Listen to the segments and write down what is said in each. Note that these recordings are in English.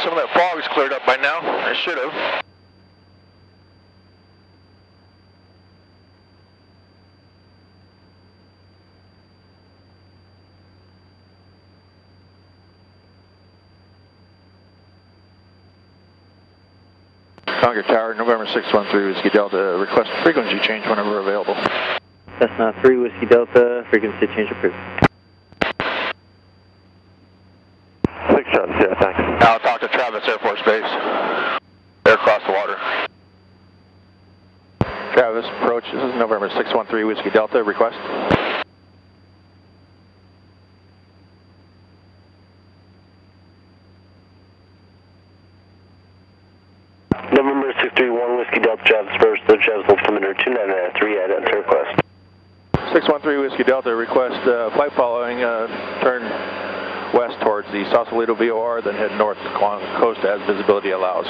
some of that fog's cleared up by now. It should have. Concord Tower, November 613 Whiskey Delta, request frequency change whenever available. Cessna 3 Whiskey Delta, frequency change approved. 6 Charlie, yeah, thanks. I'll talk to Travis Air Force Base. They're across the water. Travis, approach, this is November 613 Whiskey Delta, request. November 631 Whiskey Delta, Travis first, the Travis altimeter 2993, ident request. 613 Whiskey Delta, request flight following, turn west towards the Sausalito VOR, then head north along the coast as visibility allows.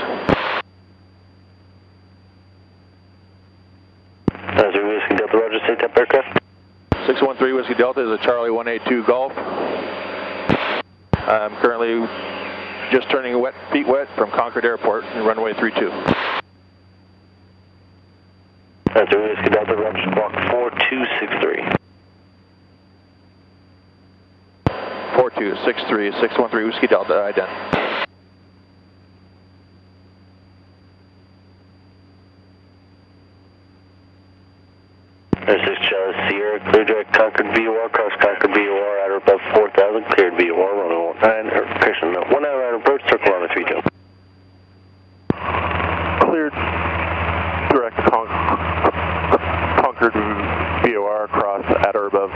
That's a Whiskey Delta, Roger, state type aircraft. 613 Whiskey Delta is a Charlie 182 Golf. I'm currently just turning feet wet from Concord Airport and runway 32. That's a Whiskey Delta, Roger, squawk 4263. 4263, 613 Whiskey Delta, ident. There's 6 Charlie Sierra, clear direct Concord VOR, cross Concord VOR, outer above 4,000, cleared VOR, runway 19, or correction, 1 hour out approach, circle runway 32. Cleared direct Concord VOR, cross at or above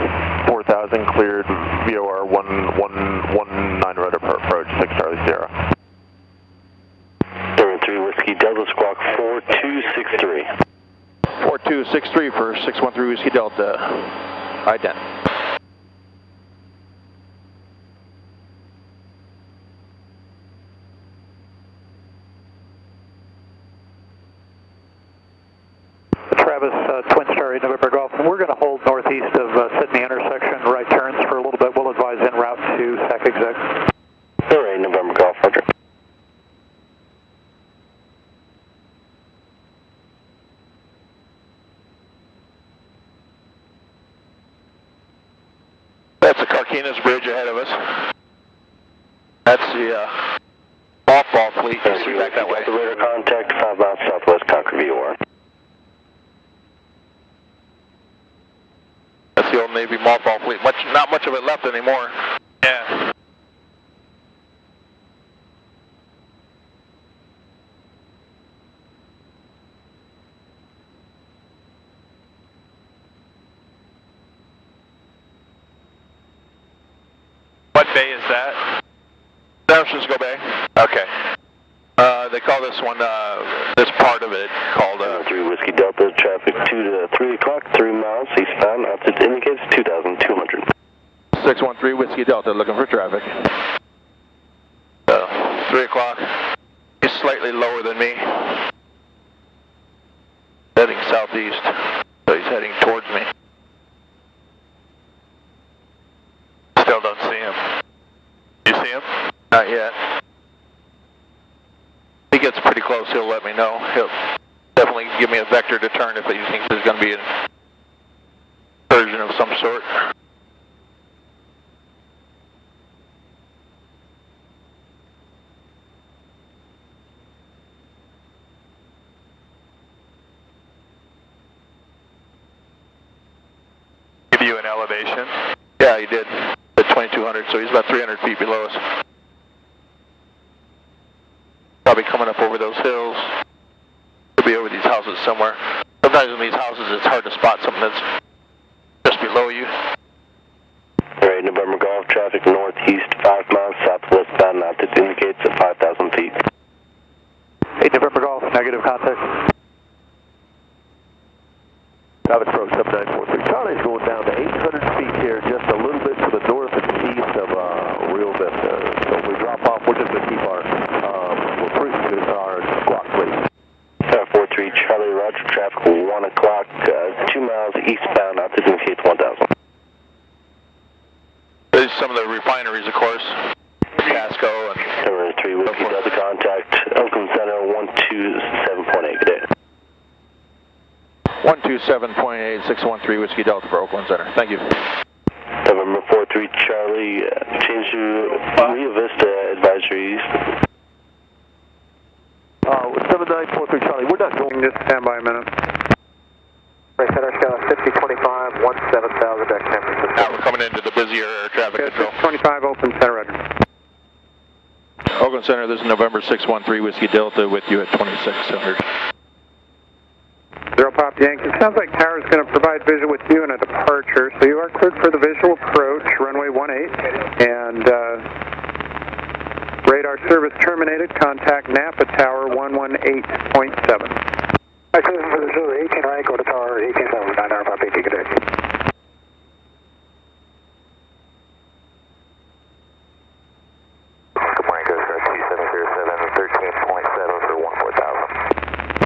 4,000, cleared VOR 119 right approach, 6 Charlie Sierra. 33 Whiskey Delta, squawk 4263. 4263 for 613 Whiskey Delta, ident. Travis, Twin Star 8 November Golf, and we're going to hold northeast of Sydney intersection, right turns for a little bit. We'll advise en route to SAC exec. All right, November Golf, Roger. That's the Carquinez Bridge ahead of us. That's the mothball fleet. See back that way. The radar contact, 5 miles southwest Concord VOR. That's the old Navy mothball fleet. Not much of it left anymore. Yeah. What bay is that? San Francisco Bay. Okay. They call this one, this part of it called... 3 Whiskey Delta, traffic 2 to 3 o'clock, 3 miles eastbound, altitude indicates 2,200. 613 Whiskey Delta, looking for traffic. 3 o'clock. He's slightly lower than me. Heading southeast, so he's heading towards me. Still don't see him. You see him? Not yet. If he gets pretty close, he'll let me know. He'll definitely give me a vector to turn if he thinks there's going to be an version of some sort. Give you an elevation? Yeah, he did. At 2,200, so he's about 300 feet below us. Probably coming up over those hills. Could be over these houses somewhere. Sometimes in these houses it's hard to spot something that's just below you. Alright, November Golf, traffic northeast, 5 miles southwest bound, altitude indicates at 5,000 feet. 8 November Golf, negative contact. Traffic approach 7943. Charlie's going down to 800 feet here, just a little bit to the north and east of Rio Vista. So if we drop off, we're just going to keep our squawk, please. 43 Charlie, Roger, traffic 1 o'clock, 2 miles eastbound, altitude indicates 1,000. There's some of the refineries, of course. Casco and... 3 Whiskey Delta, 127.8, good day. 127.8, 613 Whiskey Delta for Oakland Center. Thank you. November 43 Charlie, change to Rio Vista Advisory East. 7943 Charlie, we're not going. Just stand by a minute. Center scale 5025, 17,000 deck San Francisco. Now we're coming into the busier air traffic control. 25 Oakland Center, Roger. Oakland Center, this is November 613 Whiskey Delta with you at 2600. Zero Pop Yankee. Sounds like Tower's going to provide visual with you and a departure, so you are cleared for the visual approach, runway 18, and radar service terminated. Contact Napa Tower 118.7. I clear for the visual 18 right, go to Tower 18.7, 9 Pop Yankee, good day. Good morning, Coast Guard 2707, 13.7 for 14,000.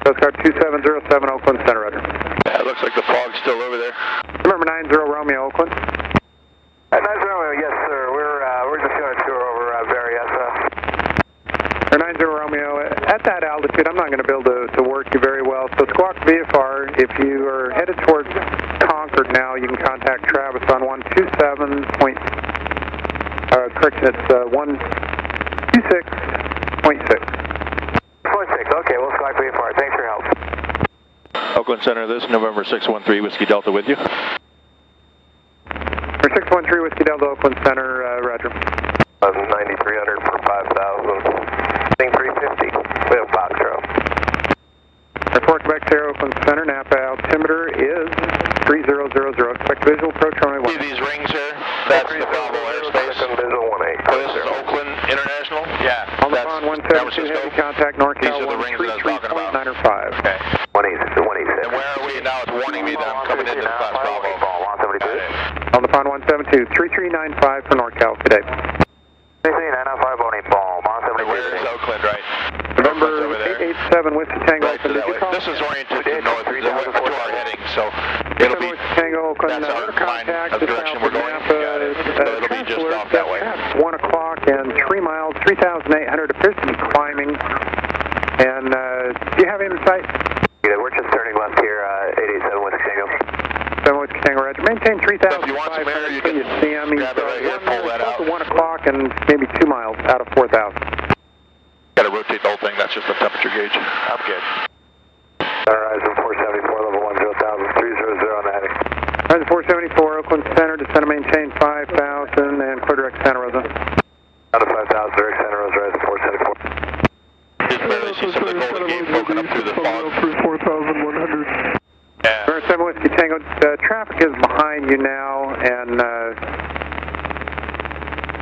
Coast Guard 2707, Oakland Center, Roger. Yeah, it looks like the fog's still over there. Remember 90 Romeo, Oakland. 90 Romeo, yes sir, we're just doing a tour over Berryessa. 90 Romeo, at that altitude, I'm not going to be able to work you very well. So squawk VFR. If you are headed towards Concord now, you can contact Travis on 127. Correction, it's 126.6. 0.6, okay, we'll squawk VFR. Thanks for your help. Oakland Center, this is November 613 Whiskey Delta with you. 613 Whiskey Delta, Oakland Center, Roger. 9,300 for 5,000. 350. We have Foxtrot. Report Quebec Sierra, Oakland Center. Napa altimeter is 3000. Expect visual approach runway 1. See these rings here? That's the Bravo airspace. Visual 18. Oh, this is Oakland International? Yeah. On the phone 172, heavy contact NorCal. These are the rings that I was talking about. 133.905. Okay. 187. And where are we now? It's warning me that I'm coming into the class Bravo. On the phone 172, 3395 for NorCal today. 995 Bonnie Ball, Where is Oakland, right? November 887 Whiskey Tango, Right, so Oakland. that way. This is oriented to north, to our heading, so it'll be, Tango, Oakland. that's our line Contact of direction we're going. Got it. So it'll be just off that way. 1 o'clock and 3 miles, 3,800, appears to be climbing. And do you have him in sight? Yeah, we're just turning left here, 887 Whiskey Tango. 7 Whiskey Tango, Roger. Maintain 3,000. So if you want some air, you can see him. grab it right here, pull that out. 1 o'clock and maybe 2 miles out of 4,000. Got to rotate the whole thing, that's just the temperature gauge. I'm good. Horizon 474, level 10,000, 300 on the heading. Horizon 474, Oakland Center, descend and maintain 5,000, and clear direct Santa Rosa. Out of 5,000, direct Santa Rosa, Horizon 474. Just barely see some of the Golden Gate poking up through the fog. 4,100. Yeah. 7 Whiskey Tango, traffic is behind you now, and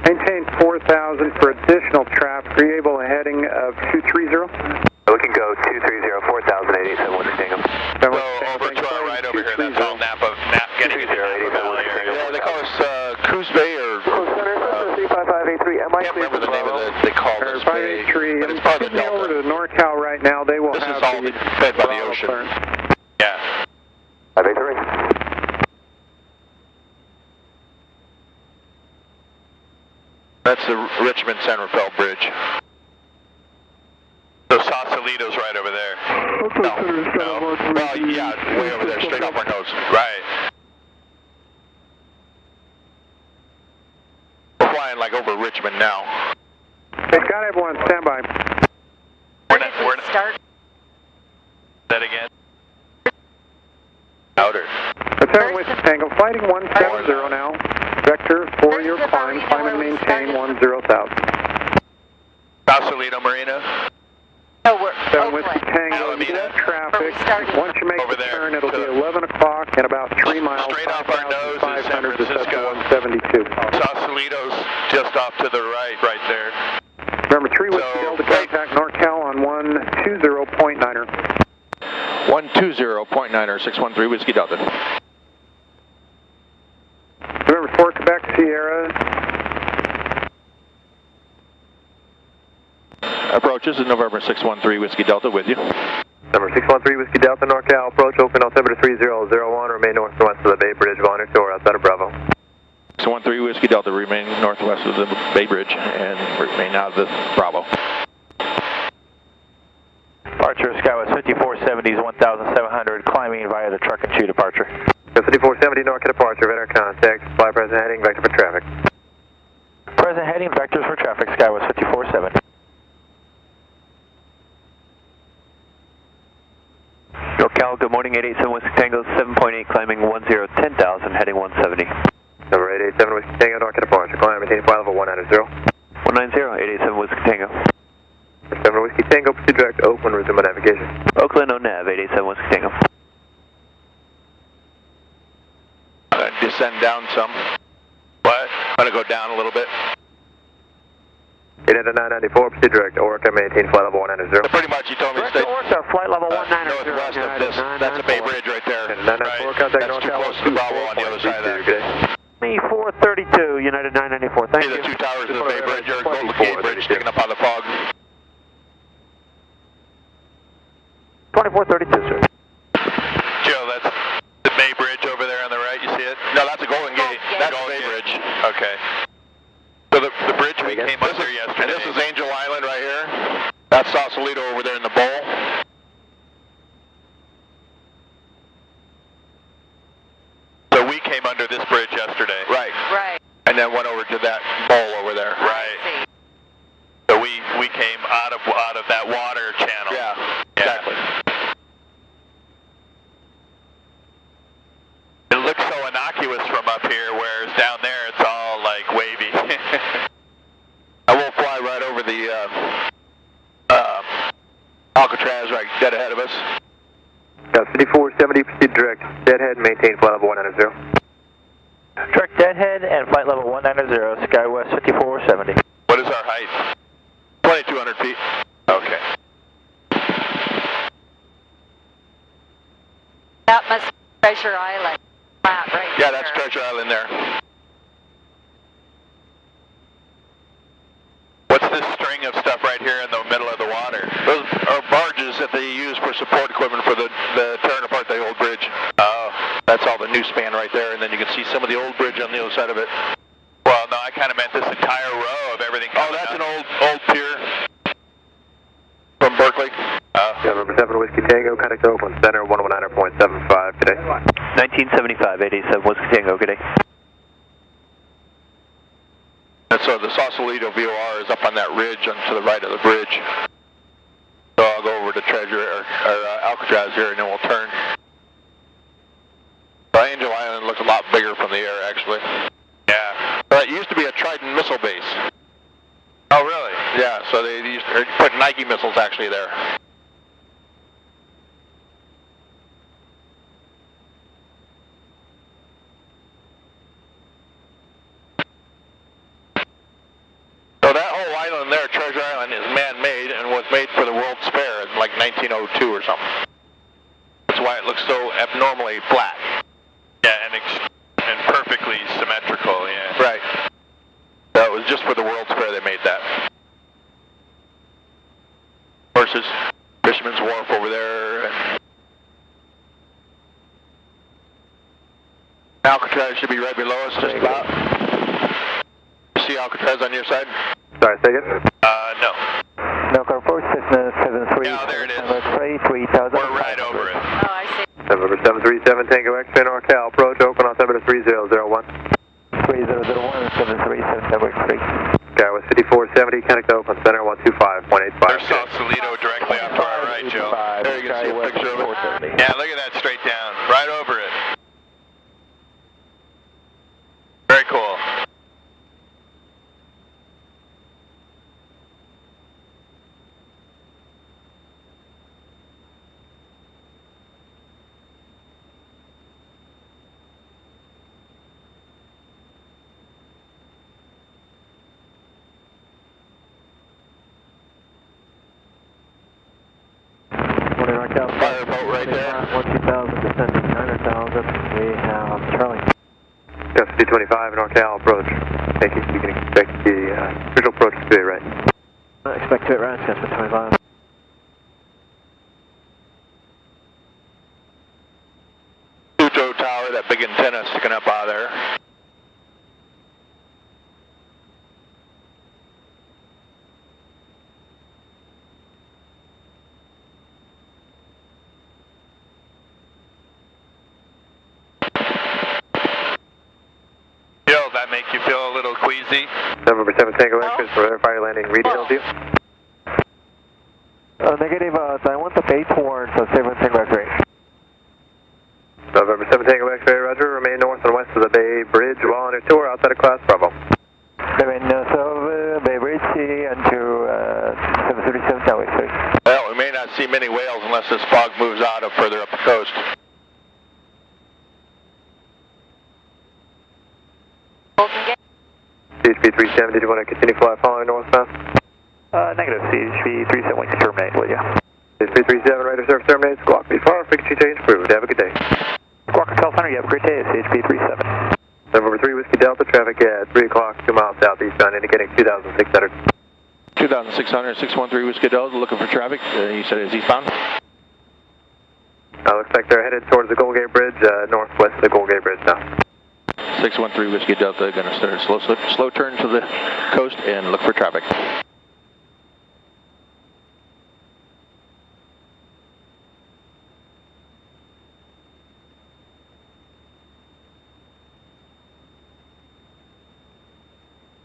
maintain 4,000 for additional traffic. Are you able to heading of 230? We can go 230, 4,000, 887 Whiskey Tango. So over to our right over here, that's all Napa getting into Napa Valley area. Yeah, they call us Coos Bay or... C5583, am I can't remember the name of the, they call this bay, but it's part of the Delta. Over to NorCal right now, they will this have is all fed by the ocean. Yeah. 583. That's the Richmond San Rafael Bridge. So Sausalito's right over there. No. Well, yeah, way over there, straight off our nose. Right. We're flying like over Richmond now. They've got everyone on standby. We're not start. That again. Outer. Lieutenant Whiskey Tango, flighting 170 now. Vector for your climb, climb and maintain 10,000. Sausalito Marina. No, we're 7 Whiskey Tango, traffic. Once you make over the there, turn, it'll be 11 o'clock and about 3 miles. Straight off our nose is San 500 to Francisco. 172. Sausalito's just off to the right there. Remember, 3 Whiskey Delta, contact NorCal on 120.9er. 120.9er, 613 Whiskey Delta. Remember, 4 Quebec Sierra. Approaches is November 613 Whiskey Delta with you. Number 613 Whiskey Delta, NorCal, approach, open altimeter 3001, remain north and west of the Bay Bridge, monitor tour outside of Bravo. 613 Whiskey Delta, remain northwest of the Bay Bridge and remain out of the Bravo. 5470 is 1,700, climbing via the truck and chute departure. 5470 NORCA departure, radar contact, fly present heading, vector for traffic. Present heading, vectors for traffic, Skywest 5470. NorCal, good morning, 887 Whiskey Tango, 7.8, climbing 10,000, heading 170. Number 887 Whiskey Tango, NORCA departure, climb, maintain flight level 190. 190, 887 Whiskey Tango. 7 Whiskey Tango, proceed direct to Oakland, resume navigation. Oakland, on nav, 887 Whiskey Tango. Descend down some. What? I'm going to go down a little bit. 800 994, proceed direct to Orca, maintain flight level 190. Pretty much, you told me to stay Orca, flight level 190. northwest of this. That's a Bay Bridge right there. 994, contact That's too close to the Bravo on the other side of that. Me 432, United 994, thank See you. the two towers of the Bay Bridge, or Golden Gate Bridge sticking up on the fog. 2432, sir. Joe, that's the Bay Bridge over there on the right, you see it? No, that's a Golden Gate. That's the Bay Bridge. Okay. So the bridge we came under yesterday. And this is Angel Island right here. That's Sausalito over there in the bowl. So we came under this bridge yesterday. Right. Right. And then went over to that bowl over there. Right. So we came out of that water channel. Yeah, exactly. It looks so innocuous from up here, whereas down there it's all like wavy. I will fly right over the Alcatraz right dead ahead of us. 5470, proceed direct, deadhead, maintain flight level 190. Direct deadhead and flight level 190, Skywest 5470. What is our height? 2,200 feet. Okay. That must be Treasure Island. Flat right Yeah, there. that's Treasure Island there. What's this string of stuff right here in the middle of the water? Those are barges that they use for support equipment for the tearing apart the old bridge. Oh, that's all the new span right there, and then you can see some of the old bridge on the other side of it. Well, no, I kind of meant this entire row of everything. Oh, that's an old pier from Berkeley. Yeah, number 7 Whiskey Tango, contact Oakland Center, 119.75 today. 1975, 887 Whiskey Tango, good day. And so the Sausalito VOR is up on that ridge to the right of the bridge. So I'll go over to Treasure or Alcatraz here, and then we'll turn. So Angel Island looks a lot bigger from the air, actually. Yeah. It used to be a Trident missile base. Oh, really? Yeah, so they used to put Nike missiles actually there. So that whole island there, Treasure Island, is man-made and was made for the World's Fair in like 1902 or something. That's why it looks so abnormally flat. Yeah, and perfectly symmetrical, yeah. Right. So it was just for the World's Fair they made that. Versus Fisherman's Wharf over there. And Alcatraz should be right below us, just about. See Alcatraz on your side? Sorry, say again? No. No, car 4, Cessna 73. Yeah, there it is. 3,000. We're right over it. Oh, I see. Number 737 Tango X-Fin NorCal, approach Oakland on altimeter 3001. 3001, 737, Network 3. Skywest 5470, contact Oakland Center, 125.85. There's Sausalito directly off to our right, Joe. There you can see a picture of it. Yeah, look at that straight down. Right over it. Very cool. Fireboat right there. 1,000, descending 9,000. We have Charlie. Yes, D25 NorCal, approach. Thank you. You can expect the visual approach to be right. Expect to hit right, Cessna 25. Pluto Tower, that big antenna sticking up out of there. that make you feel a little queasy? November 7 Tango X-ray, verify your landing reading view. Negative, I want the 8-4, so 7 Tango X-ray. November 7 Tango X-ray, roger. Remain north and west of the Bay Bridge while on your tour outside of Class Bravo. Remain north of Bay Bridge until 737 Tango X-ray. Well, we may not see many whales unless this fog moves out of further up the coast. CHP 37, did you want to continue fly following northbound? Negative, CHP 37, we can terminate, will ya? CHP 37, radar service terminated. Squawk B4, frequency change approved. Have a good day. Squawk Hotel Center, you have a great day at CHP 37. November 3 Whiskey Delta, traffic at 3 o'clock, 2 miles southeastbound, indicating 2,600. 2,600, 613 Whiskey Delta, looking for traffic. You said it's eastbound? Looks like they're headed towards the Gold Gate Bridge, northwest of the Gold Gate Bridge now. 613 Whiskey Delta, going to start a slow turn to the coast and look for traffic.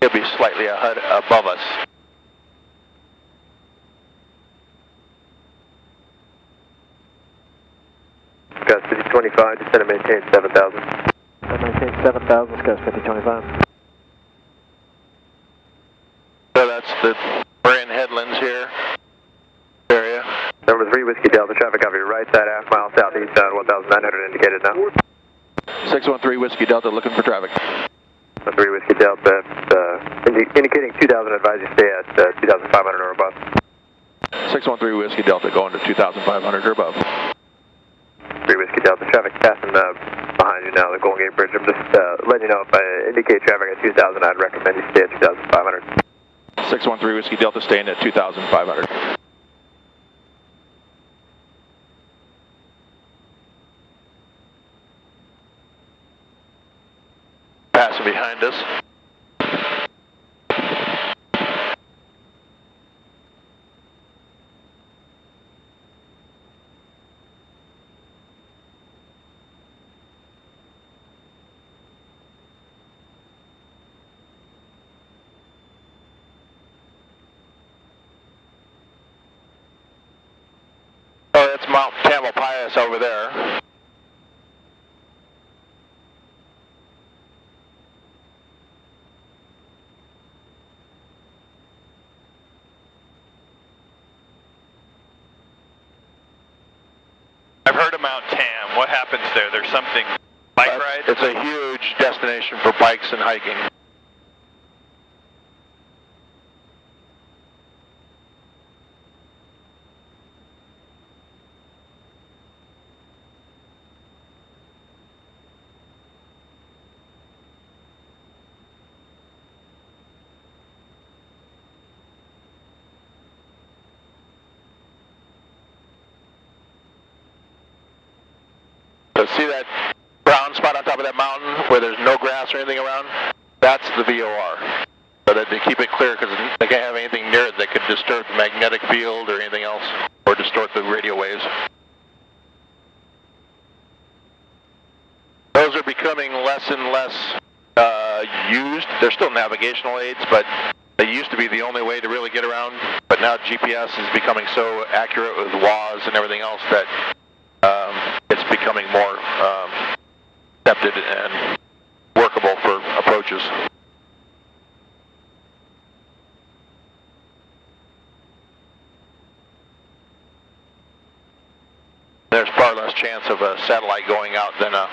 He'll be slightly ahead above us. Gus 5025, descend and maintain 7,000. Maintain 7,000, Gus 5025. So that's the, we're in headlands here, area. Number 3 Whiskey Delta, traffic off your right side, half mile southeastbound, 1,900 indicated now. 613 Whiskey Delta, looking for traffic. Number 3 Whiskey Delta, indicating 2,000, advise you stay at 2,500 or above. 613 Whiskey Delta, going to 2,500 or above. 3 Whiskey Delta, traffic passing behind you now, the Golden Gate Bridge. I'm just letting you know if I indicate traffic at 2,000, I'd recommend you stay at 2,500. 613 Whiskey Delta, staying at 2,500. Passing behind us. Oh, that's Mount Tamalpais over there. I've heard of Mount Tam. What happens there? There's something, bike ride? It's a huge destination for bikes and hiking. So see that brown spot on top of that mountain where there's no grass or anything around? That's the VOR. So that they keep it clear because they can't have anything near it that could disturb the magnetic field or anything else or distort the radio waves. Those are becoming less and less used. They're still navigational aids, but they used to be the only way to really get around. But now GPS is becoming so accurate with WAAs and everything else that it's becoming more accepted and workable for approaches. There's far less chance of a satellite going out than a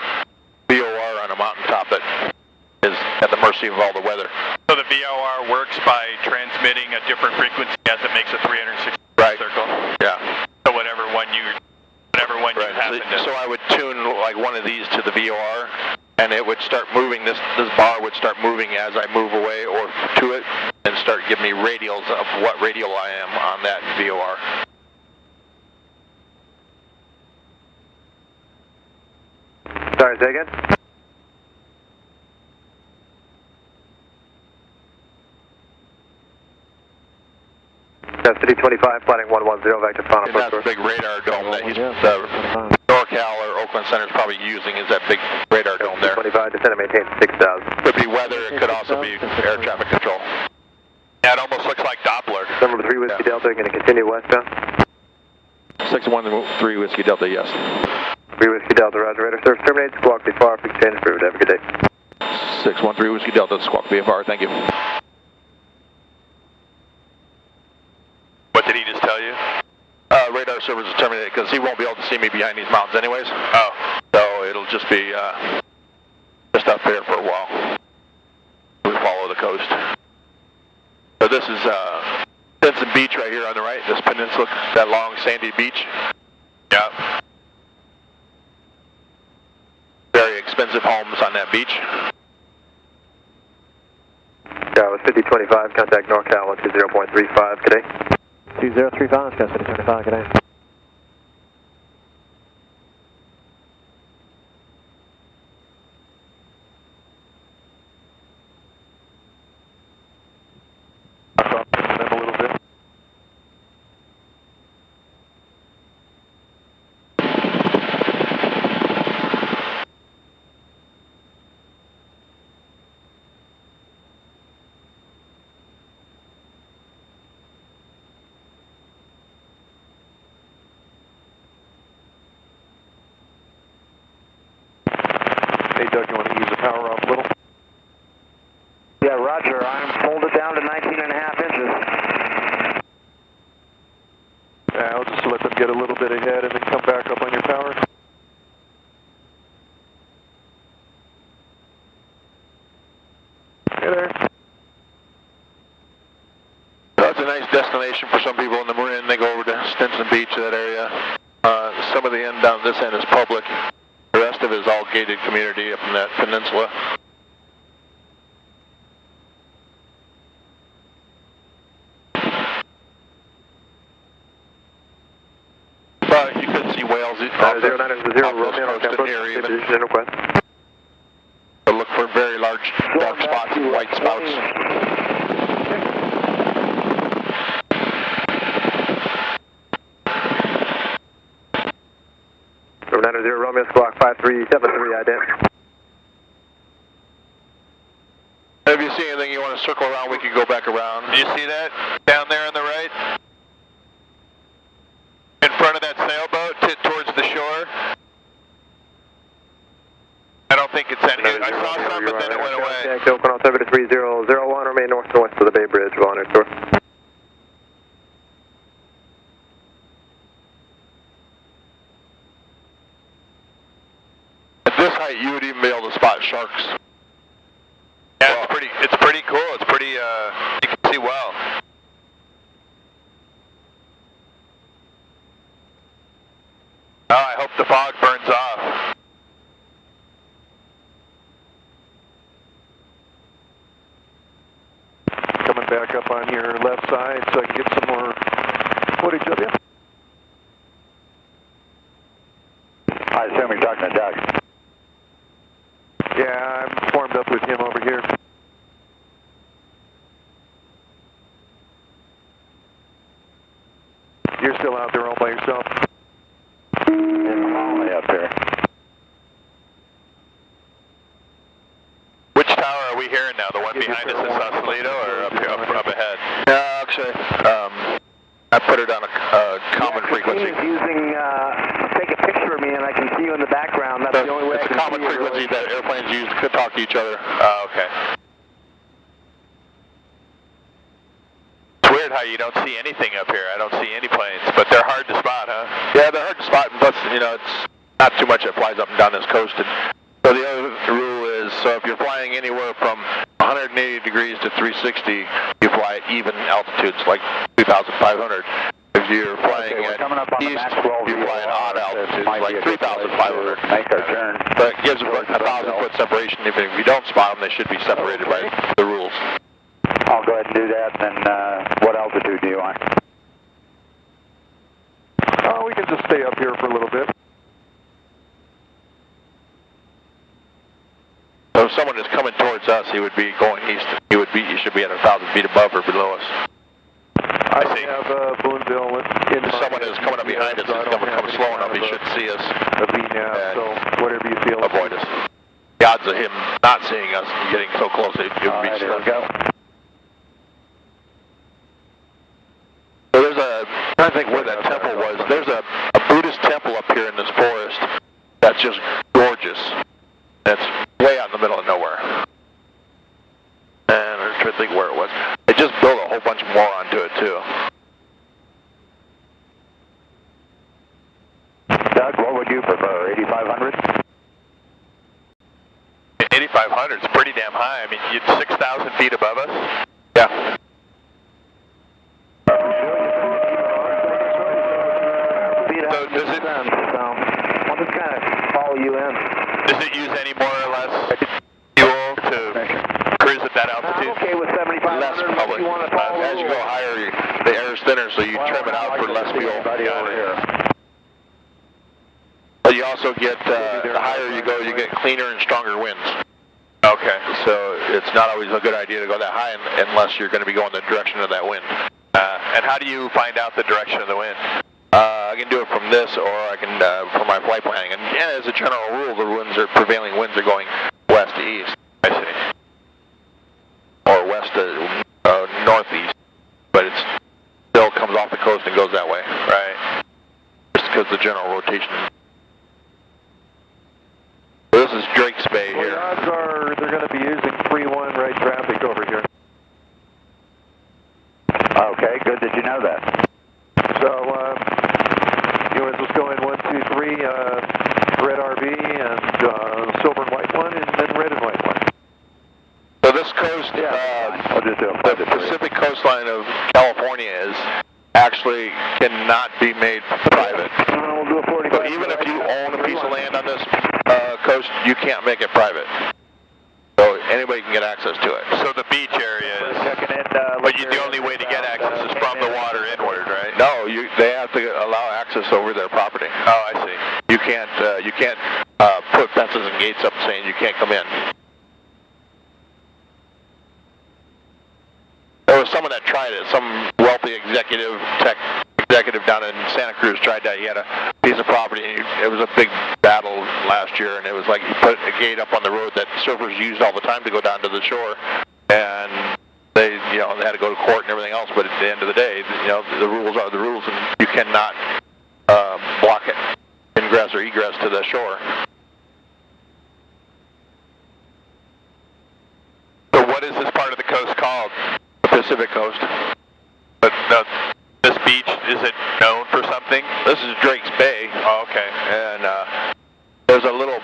VOR on a mountaintop that is at the mercy of all the weather. So the VOR works by transmitting a different frequency as it makes a 360 circle? Yeah. So whatever one you happen to... So I would tune like one of these to the VOR, and it would start moving, this bar would start moving as I move away or to it, and start giving me radials of what radial I am on that VOR. Sorry, say again? City 25, planning 110, vector final. And that's a big radar dome that he's, NorCal or Oakland Center is probably using, is that big radar dome there. 5025, descend and maintain 6,000. Could be weather, it could also be air traffic control. Yeah, it almost looks like Doppler. Number 3 Whiskey Delta, going to continue westbound. 613 Whiskey Delta, yes. 3 Whiskey Delta, roger, radar service terminated, squawk VFR, fix change approved, have a good day. 613 Whiskey Delta, squawk VFR, thank you. What did he just tell you? Radar service is terminated because he won't be able to see me behind these mountains anyways. Oh. So it'll just be just up there for a while. We follow the coast. So this is Stinson Beach right here on the right, this peninsula, that long sandy beach. Yeah. Very expensive homes on that beach. Yeah, it was 5025, contact NorCal 120.35, good day. 2035, Gus 5025, good day. Them a little bit. Hey, Doug, you want to ease the power off a little? Yeah, roger. I'm pulled it down to 19.5 inches. I'll just let them get a little bit ahead and then come back up on your power. Hey there. That's a nice destination for some people in the Marin. They go over to Stinson Beach, that area. Some of the end down this end is public. The rest of it is all gated community up in that peninsula. But you could see whales off the 0900 off Romeo, this coast Campus, in here even. position and request. So look for very large dark spots and white spouts. Number 900 Romeo, squawk 5373, ident. If you see anything you want to circle around, we can go back around. Do you see that down there on the right? In front of that sailboat towards the shore? I don't think it's any. I saw some, but then it went away. Contact Oakland altimeter 3001, remain north to west of the Bay Bridge, well on our tour. At this height, you would even be able to spot sharks. Yeah, well, it's pretty cool. It's pretty, you can see well. Oh, I hope the fog burns off. Coming back up on your left side so I can get some more footage of you. I assume you're talking to Doug. Yeah, I'm formed up with him over here. You're still out there all by yourself? I'm lonely up here. Which tower are we hearing now? The one behind us in Sausalito or up ahead? Actually, I put it on a common frequency. Using, take a picture of me and I can see you in the background. That's the only way I It's can a common see you, frequency really. that airplanes use to talk to each other. Oh, okay. It's weird how you don't see anything up here. I don't see any planes, but they're hard to spot, huh? Yeah, they're hard to spot, and plus, you know, it's not too much that flies up and down this coast. And so the other rule is, so if you're flying anywhere from 180 degrees to 360, you fly at even altitudes, like 2,500. If you're flying at east, you fly at odd altitudes, like 3,500. Make our turn. But it gives a 1,000-foot separation. Even if you don't spot them, they should be separated by the rules. I'll go ahead and do that, and what altitude do you want? Oh, we can just stay up here for a little bit. So if someone is coming towards us, he would be going east. He should be at 1,000 feet above or below us. I have Boonville in If someone is coming up behind us, he's going to come slow enough, he should see us. A V nav, so whatever you feel. Avoid us. the odds of him not seeing us and getting so close, it would be All right, here we go. So there's I'm trying to think where that temple was. There's a Buddhist temple up here in this forest that's just gorgeous. That's way out in the middle of nowhere. And I'm trying to think where it was. They just built a whole bunch more onto it too. Doug, what would you prefer, 8,500? 8,500 is pretty damn high. I mean, you're 6,000 feet above us. Yeah. So does it? I'll just kind of follow you in. Does it use any more or less fuel to cruise at that altitude? I'm okay with 7,500. Less public. As you go higher, the air is thinner, so you trim it out for less fuel. But you also get, the higher you go, you get cleaner and stronger winds. Okay. So it's not always a good idea to go that high unless you're going to be going the direction of that wind. And how do you find out the direction of the wind? I can do it from this, or I can from my flight planning. And as a general rule, the prevailing winds are going west to east. I see. Or west to northeast, but it still comes off the coast and goes that way. Right. Just because the general rotation. This is Drake's Bay here. The odds are they're going to be using 3-1 right traffic over here. Okay, good that you know that. So, as was going 1, 2, 3, red RV and silver and white one, and then red and white one. So this coast, the Pacific coastline of California is actually cannot be made private. We'll do a 45. So even if you own a piece of land on this coast, you can't make it private. So anybody can get access to it. So the beach area is, but the only way to get access is from the water inward, right? No, they have to allow access over their property. Oh, I see. You can't put fences and gates up saying you can't come in. There was someone that tried it. Some wealthy executive down in Santa Cruz tried that. He had a piece of property. It was a big battle last year, and it was like he put a gate up on the road that surfers used all the time to go down to the shore, and they had to go to court and everything else. But at the end of the day, the rules are the rules, and you cannot block it, ingress or egress to the shore. So what is this part of the coast called? The Pacific Coast. But this beach, is it known for something? This is Drake's Bay. Oh, okay. And there's a little,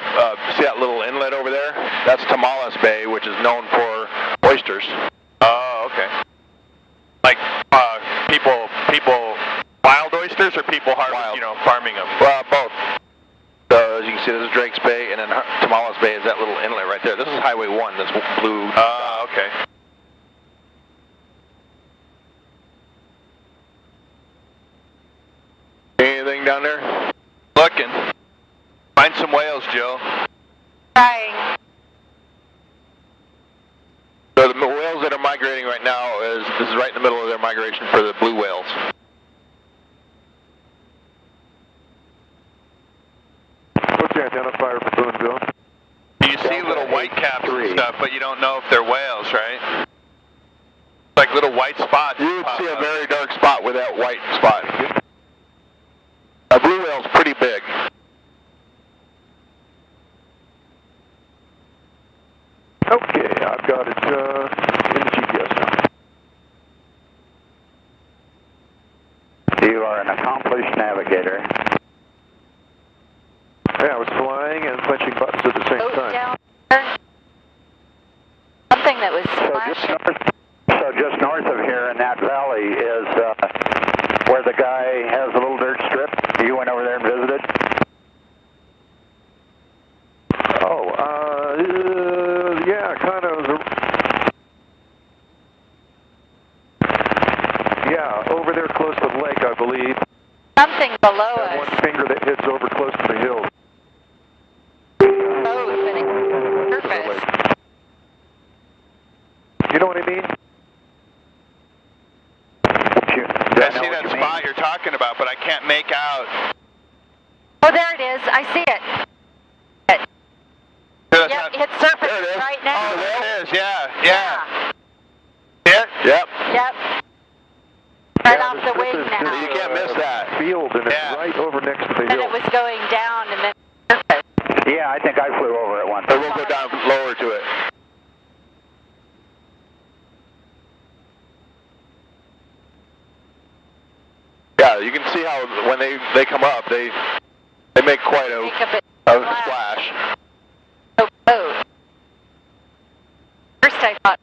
see that little inlet over there? That's Tamales Bay, which is known for oysters. Oh, okay. Like people wild oysters, or people farming them? Well, both. So as you can see, this is Drake's Bay, and then Tamales Bay is that little inlet right there. This is Highway 1, this blue. Oh, okay. Anything down there? Looking. Find some whales, Jill. Trying. So the whales that are migrating right now this is right in the middle of their migration for the blue whales. What's the identifier for Boonville? You see little white caps and stuff, but you don't know if they're whales, right? Like little white spots. You would see a very dark spot with that white spot. A blue whale's pretty big. Okay, I've got it in the GPS now. You are an accomplished navigator. Yeah, I was flying and punching buttons at the same Boat time. down there. Something that was flashing. So just north of here in that valley is where the guy has a little dirt strip. You went over there and visited? Oh, yeah, kind of. Yeah, over there close to the lake, I believe. Something below That one us. finger that heads over close to the hill. Boat and it's surface. You know what I mean? I see that spot you're talking about, but I can't make out. Oh, there it is. I see it. Yep, it's surfacing right now. Oh, there it is. Yeah. It? Yep. Yep. Right off the wing now. You can't miss that. Field, and it's right over next to the And hill. it was going down and then surfaced. Yeah, I think I flew over it once. But we'll go down lower to it. Yeah, you can see how when they come up, they make quite a splash. Oh. First I thought.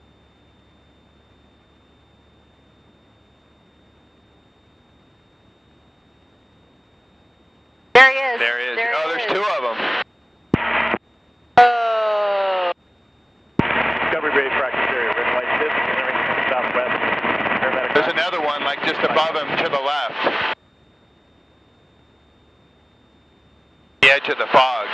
There he is. There he is. Oh, there's two of them. Oh. Discovery Bay practice area, red light this, entering southwest. There's another one like just above him to the left. The edge of the fog.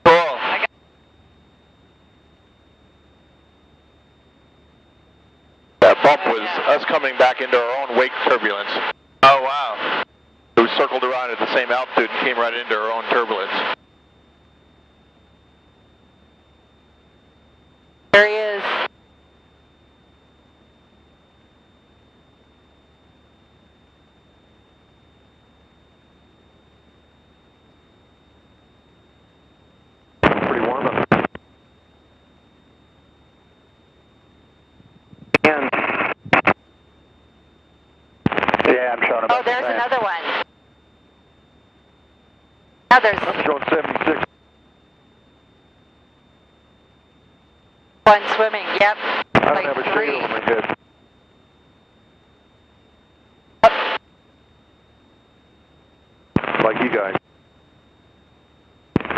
Cool. That bump was us coming back into our own wake turbulence. Oh, wow. We circled around at the same altitude and came right into our own turbulence. There he is. Pretty warm up. Yeah, I'm showing about Oh, there's the same. another one. Now there's I'm showing 76. one swimming. Yep. I don't Like have a shade three. over my head. Like you guys.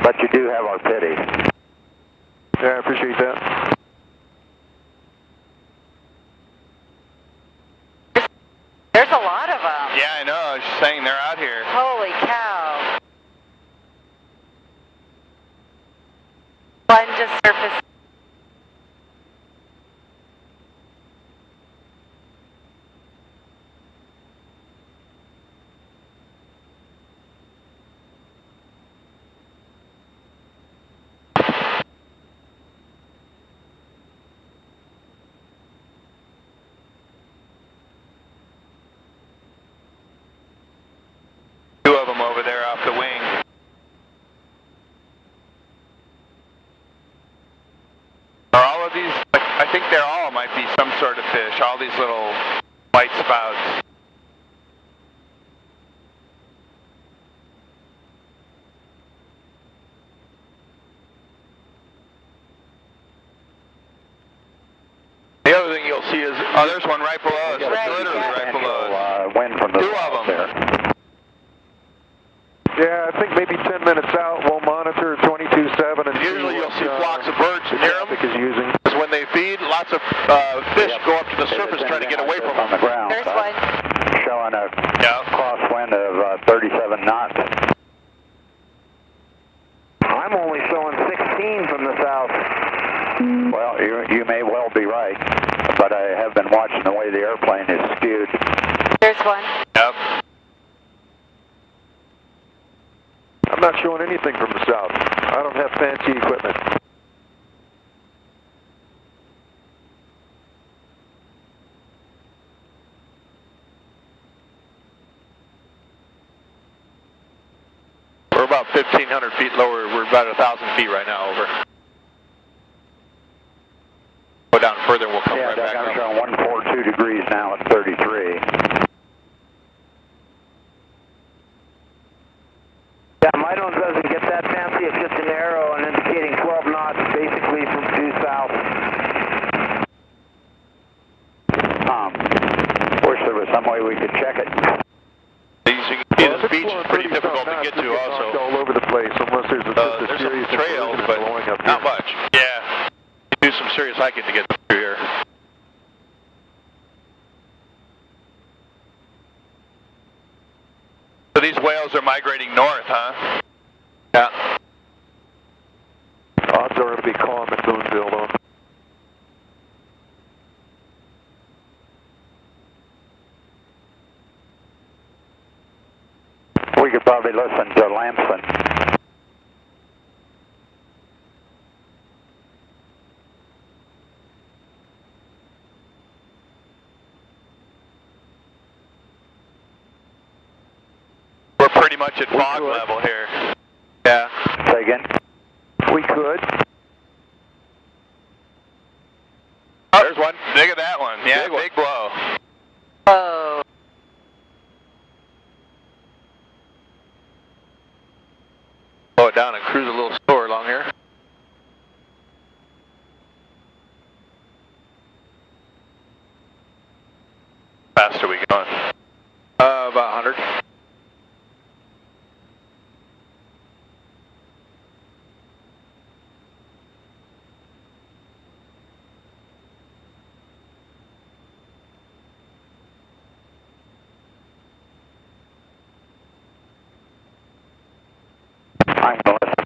But you do have our pity. Yeah, I appreciate that. There's a lot of them. Yeah, I know. I was just saying they're out here. Holy cow. One just surfaced. Two of them over there off the wing. Are all of these, I think they're all might be some sort of fish, all these little white spouts. The other thing you'll see is, Oh, there's one right below us. Right, Literally yeah. right below us. Wind from the Two of south them. there. Yeah, I think maybe 10 minutes out we'll monitor 22.7 and usually you'll see what, flocks of birds near them. traffic is using. Because when they feed, lots of fish go up to the surface trying to get away from on the them. ground. There's one. Showing a Yeah. crosswind of 37 knots. I'm only showing 16 from the south. Well, you may well be right, but I have been watching the way the airplane is skewed. There's one. Yep. I'm not showing anything from the south. I don't have fancy equipment. We're about 1,500 feet lower. We're about 1,000 feet right now, over. Go down further and we'll come Yeah, right back I'm up. showing 142 degrees now at 33. Yeah, my drone doesn't get that fancy. It's just an arrow and indicating 12 knots, basically from due south. Wish there was some way we could check it. As you can see, this beach is pretty difficult to get to also. All over the place, unless there's a There's serious some trails, explosion but blowing up not here. much. Yeah. You do some serious hiking to get through here. So these whales are migrating north, huh? Yeah. Odds are it'll be calm at Boonville, though. probably listen to Lamson. We're pretty much at fog level here. Yeah. Say again? We could. Oh, there's one. Look at that one. Yeah, big blow. Oh. Slow it down and cruise a little slower along here. Fast are we going? About 100. I'm going to listen.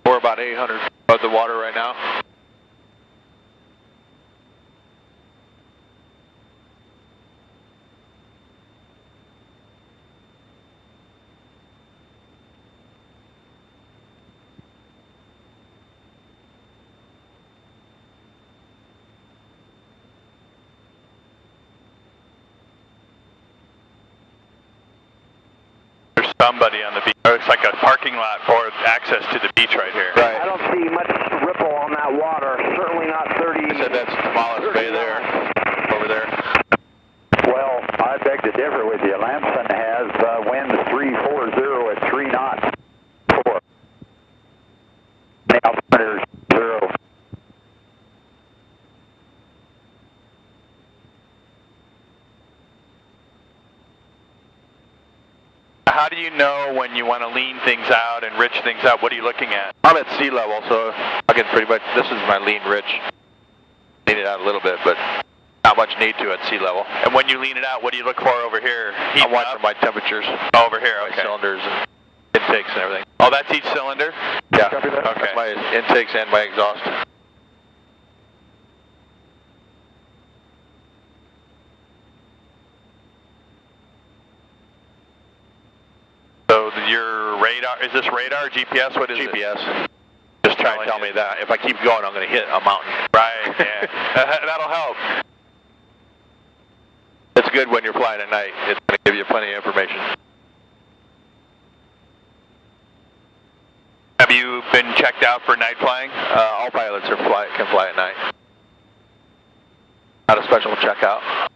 We're about 800 above the water right now. There's somebody on the beach. It's like a parking lot for access to the beach right here. Right. I don't see much ripple on that water. Certainly not 30. I said that's Tamales Bay there, over there. Well, I beg to differ with you. Lamson has winds 340 at 3 knots. 4. The altimeter 0. How do you know when you want to lean things out and rich things out? What are you looking at? I'm at sea level, so I can pretty much, this is my lean rich. Lean it out a little bit, but not much need to at sea level. And when you lean it out, what do you look for over here? I'm watching my temperatures. Oh, over here, My okay. cylinders and intakes and everything. Oh, that's each cylinder? Yeah, Okay. that's my intakes and my exhaust. So your radar, is this radar, GPS, what is it? GPS. Just try and tell me that. If I keep going, I'm going to hit a mountain. Right, yeah. That'll help. It's good when you're flying at night. It's going to give you plenty of information. Have you been checked out for night flying? All pilots can fly at night. Not a special checkout.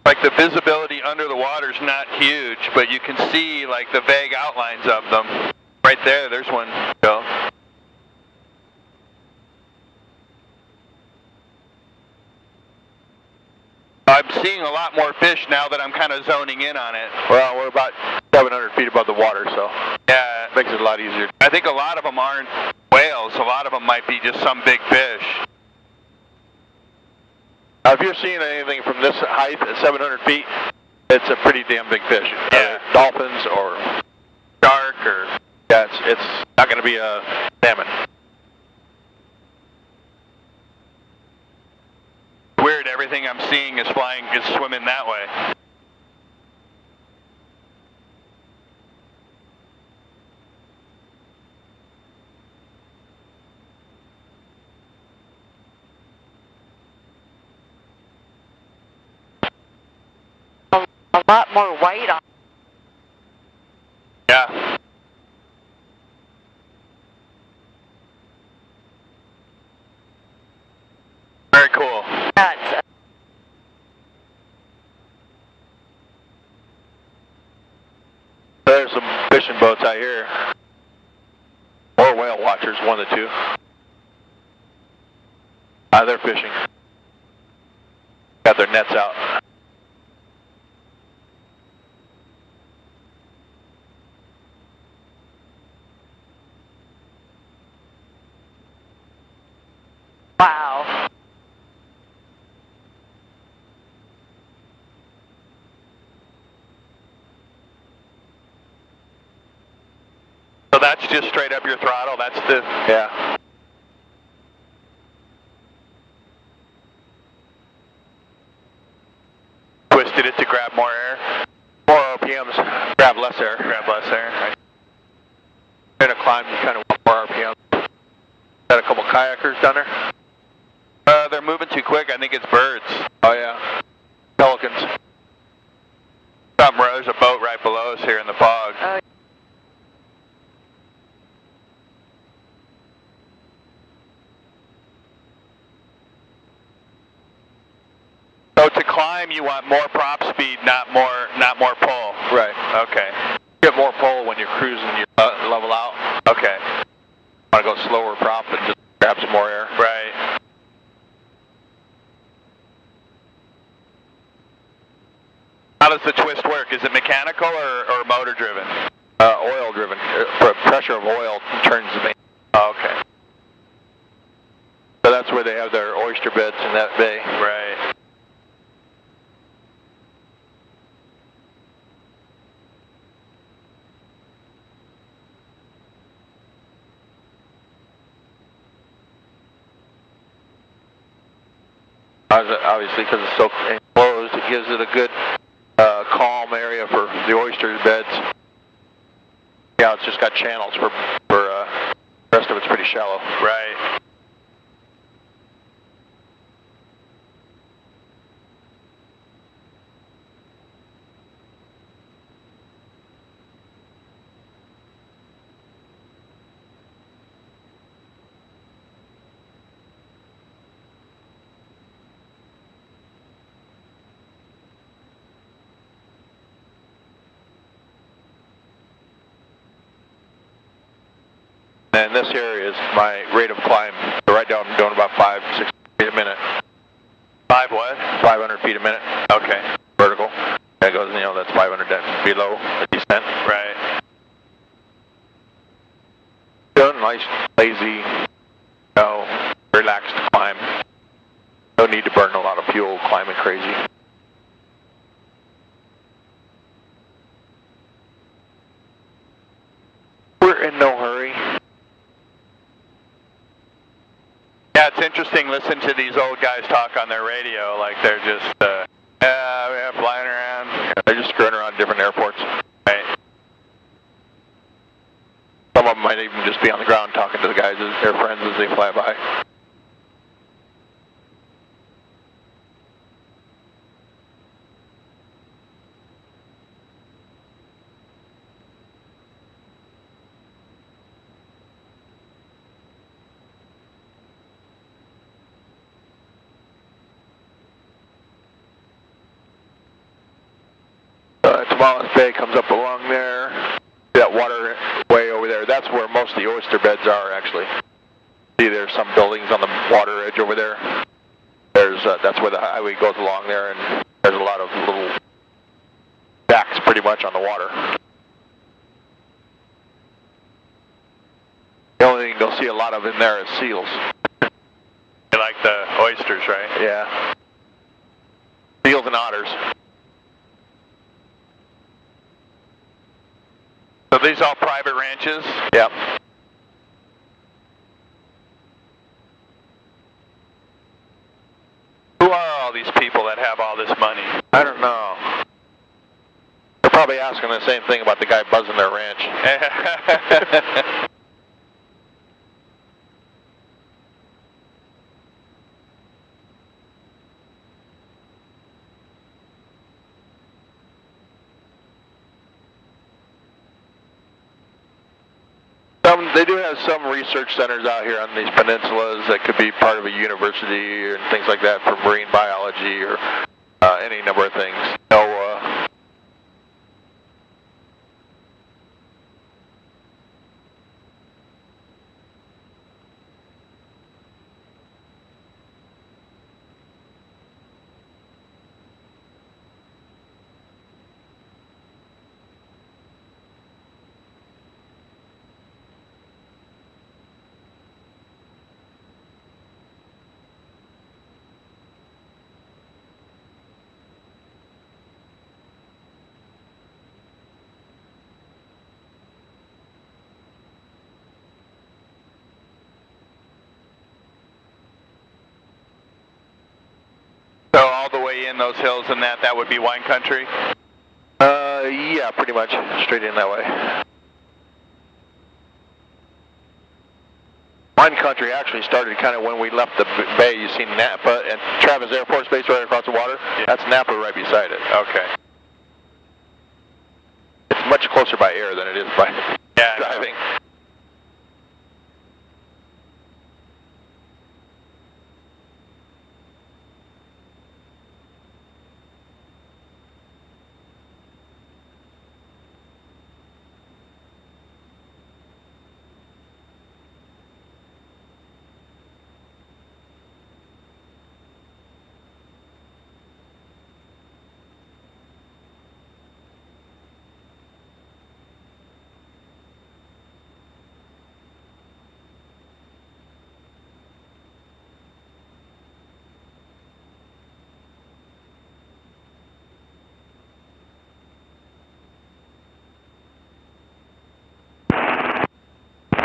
Like the visibility under the water's not huge, but you can see like the vague outlines of them. Right there, there's one. Go. I'm seeing a lot more fish now that I'm kind of zoning in on it. Well, we're about 700 feet above the water, so Yeah, makes it a lot easier. I think a lot of them aren't whales. A lot of them might be just some big fish. Now, if you're seeing anything from this height at 700 feet, it's a pretty damn big fish. Yeah. Dolphins or Shark or... yeah, it's not going to be a salmon. Weird, everything I'm seeing is swimming that way. A lot more white on. Yeah. Very cool. Nuts. There's some fishing boats out here. Or whale watchers, one of the two. They're fishing. Got their nets out. Wow. So that's just straight up your throttle. That's the Yeah. twisted it to grab more air. More RPMs, grab less air. Grab less air. In a climb, you kind of want more RPMs. Got a couple kayakers down there? They're moving too quick. I think it's birds. Oh yeah. Pelicans. There's a boat right below us here in the fog. So to climb, you want more prop speed, not more pull. Right. Okay. Get more pull when you're cruising, you level out. Okay. Want to go slower prop and just grab some more air. Right. How does the twist work? Is it mechanical or motor driven? Oil driven. Pressure of oil turns the main. Oh, okay. So that's where they have their oyster beds in that bay. Right. Obviously, because it's so enclosed, it gives it a good calm area for the oyster beds. Yeah, it's just got channels for the rest of it's pretty shallow. Right. And this area is my rate of climb. Right down, I'm doing about 500-600 feet a minute. 5 what? 500 feet a minute. Okay. Vertical. That goes, that's 500 below the descent. Right. Doing nice, lazy, relaxed climb. No need to burn a lot of fuel climbing crazy. We're in no hurry. Yeah, it's interesting listening to these old guys talk on their radio, like they're just, flying around. Yeah, they're just screwing around different airports. Right. Some of them might even just be on the ground talking to the guys, their friends as they fly by. Tomales Bay comes up along there. That waterway over there, that's where most of the oyster beds are, actually. See, there's some buildings on the water edge over there. That's where the highway goes along there, and there's a lot of little shacks pretty much on the water. The only thing you'll see a lot of in there is seals. You like the oysters, right? Yeah. Seals and otters. So these all private ranches? Yep. Who are all these people that have all this money? I don't know. They're probably asking the same thing about the guy buzzing their ranch. They do have some research centers out here on these peninsulas that could be part of a university and things like that for marine biology or any number of things. in those hills and that would be wine country? Yeah, pretty much straight in that way. Wine country actually started kind of when we left the bay. You see Napa and Travis Air Force Base right across the water. Yeah. That's Napa right beside it. Okay. It's much closer by air than it is by driving.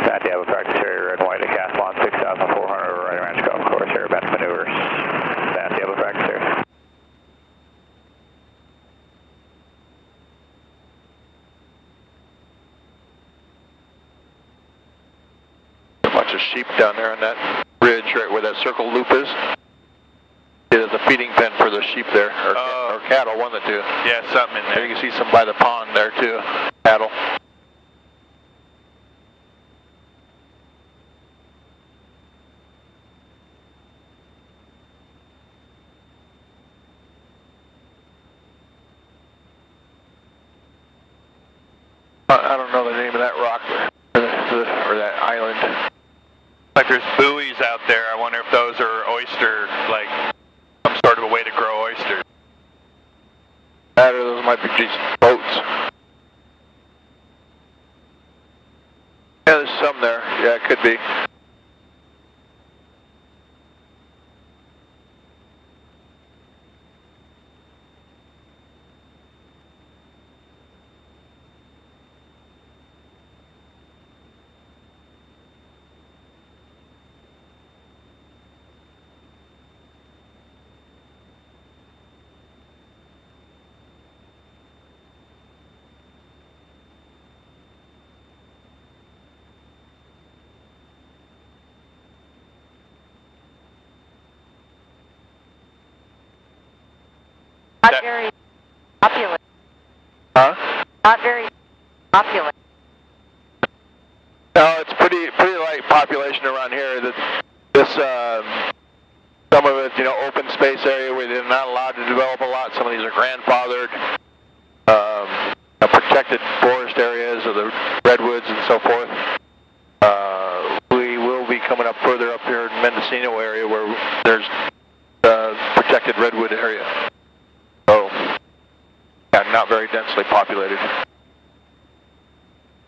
Santiago practice area, red and white, Decathlon 6,400 right around golf course, airbound maneuvers. Santiago practice area. A bunch of sheep down there on that ridge right where that circle loop is. It is a feeding pen for the sheep there, or cattle, one of the two. Yeah, something in there. You can see some by the pond there too, cattle. I don't know the name of that rock or that island. Like there's buoys out there. I wonder if those are oyster, like some sort of a way to grow oysters. That or those might be just boats. Yeah, there's some there. Yeah, it could be. Not very populous. Huh? Not very populous. No, it's pretty light population around here. This some of it, open space area where they're not allowed to develop a lot. Some of these are grandfathered, protected forest areas of the redwoods and so forth. We will be coming up further up here in Mendocino area where there's protected redwood area. So, yeah, not very densely populated.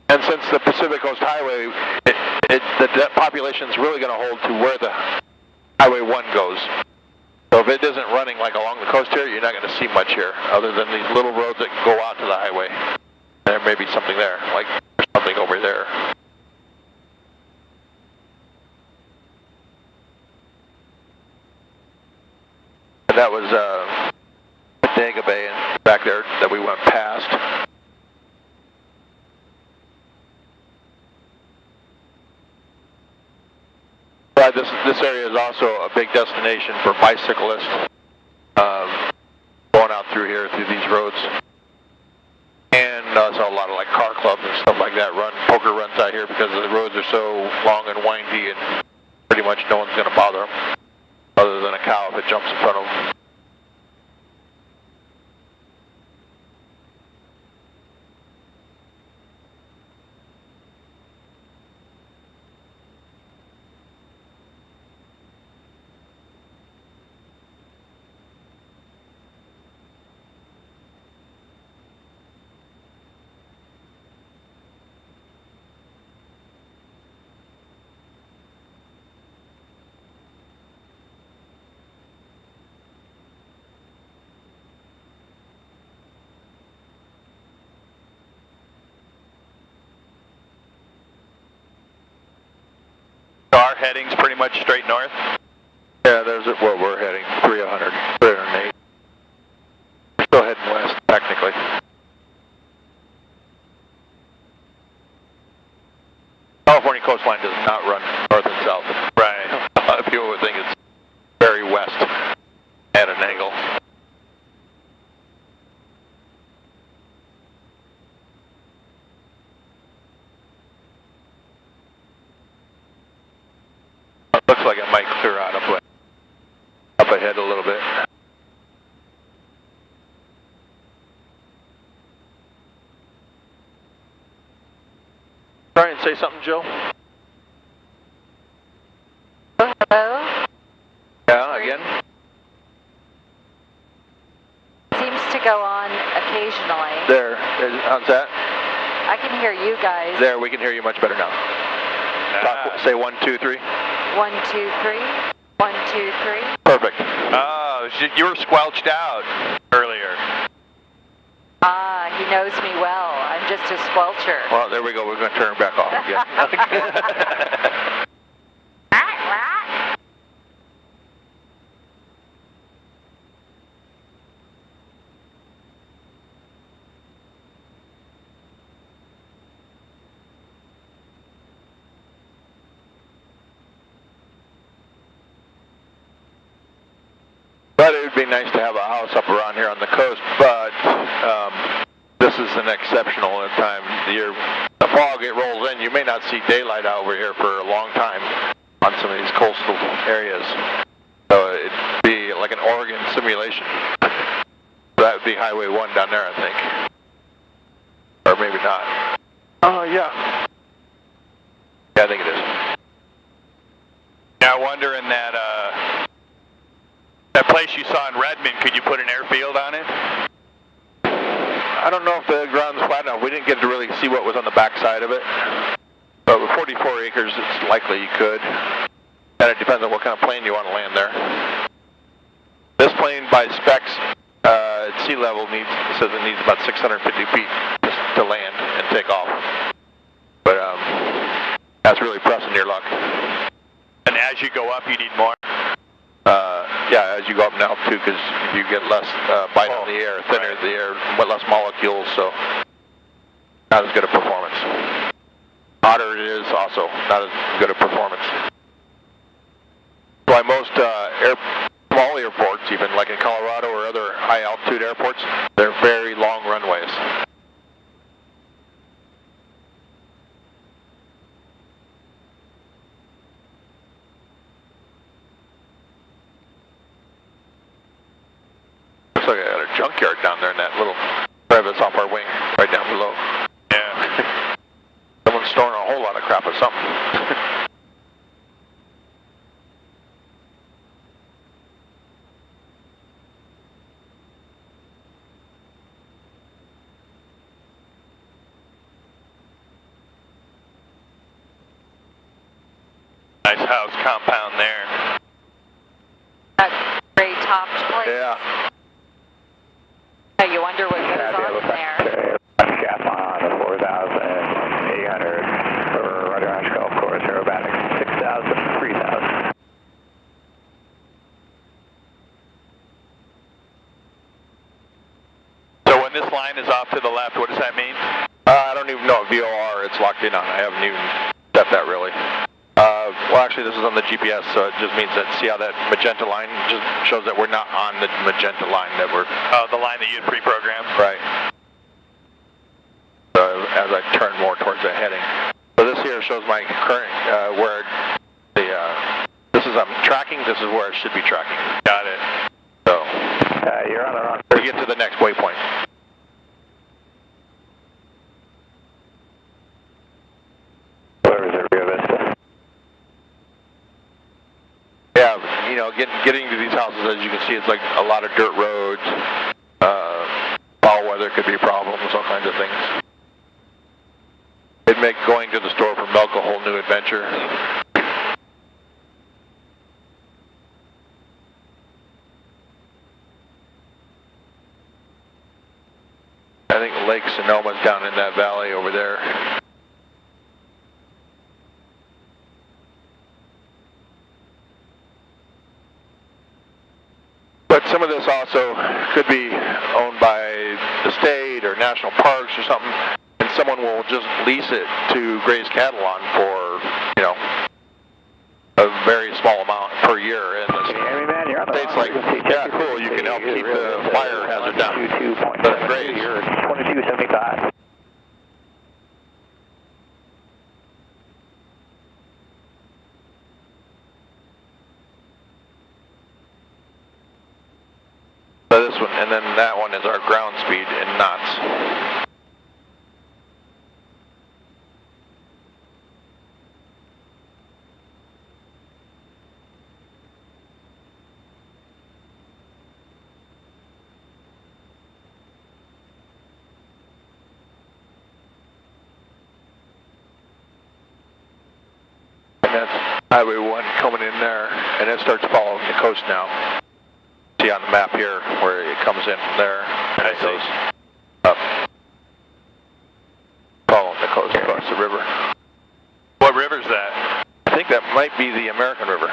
And since the Pacific Coast Highway, the population's really going to hold to where the Highway 1 goes. So if it isn't running like along the coast here, you're not going to see much here, other than these little roads that go out to the highway. There may be something there, like something over there. And that was Bodega Bay back there that we went past. But this area is also a big destination for bicyclists going out through here, through these roads. And also a lot of like car clubs and stuff like that poker runs out here because the roads are so long and windy and pretty much no one's going to bother them other than a cow if it jumps in front of them. Our heading's pretty much straight north? Yeah, there's where we're heading, 308. like it might clear out up ahead a little bit. Try and say something, Joe. Hello? Yeah, again? Seems to go on occasionally. There. How's that? I can hear you guys. There, we can hear you much better now. Talk, say 1, 2, 3. 1, 2, 3. 1, 2, 3. Perfect. Oh, you were squelched out earlier. Ah, he knows me well. I'm just a squelcher. Well, there we go. We're going to turn it back off again. But it would be nice to have a house up around here on the coast, but this is an exceptional time of the year. The fog, it rolls in. You may not see daylight over here for a long time on some of these coastal areas. So it'd be like an Oregon simulation. That would be Highway 1 down there, I think. Or maybe not. Oh, yeah. Yeah, I think it is. Yeah, I wonder in that place you saw in Redmond, could you put an airfield on it? I don't know if the ground's flat enough. We didn't get to really see what was on the back side of it. But with 44 acres, it's likely you could. And it depends on what kind of plane you want to land there. This plane, by specs, at sea level, says it needs about 650 feet to land and take off. But that's really pressing your luck. And as you go up, you need more? Yeah, as you go up in altitude, because you get less bite on the air, thinner the air, but less molecules, so not as good a performance. Hotter it is, also not as good a performance. Why most small airports, even like in Colorado or other high altitude airports, they're very long runways. Looks like I got a junkyard down there in that little crevice off our wing, right down below. Yeah. Someone's storing a whole lot of crap or something. Nice house compound there. That gray topped place. Yeah. You wonder what goes on in there. Cap on the 4,800 for Rudder Ranch Golf Course, aerobatics 6,000, 3,000. So when this line is off to the left, what does that mean? I don't even know if VOR it's locked in on. I haven't even set that really. Well, actually, this is on the GPS, so it just means that, see how that magenta line just shows that we're not on the magenta line, that we're... Oh, the line that you had pre-programmed? Right. So as I turn more towards the heading. So this here shows my current, where this is I'm tracking, this is where it should be tracking. Got it. So, You're on the wrong... we get to the next waypoint. Where is it, Rio Vista? Yeah, you know, getting to these houses, as you can see, it's like a lot of dirt roads. Foul weather could be problems, all kinds of things. It'd make going to the store for milk a whole new adventure. I think Lake Sonoma's down in that valley over there. But some of this also could be owned by the state or national parks or something, and someone will just lease it to graze cattle on for, you know, a very small amount per year. And the state's like, yeah, cool, you can help keep the fire hazard down. But graze. 2275. So this one, and then that one is our ground speed in knots. And that's Highway 1 coming in there, and it starts following the coast now. See on the map here where it comes in from there, and it goes up, following the coast across the river. What river's that? I think that might be the American River.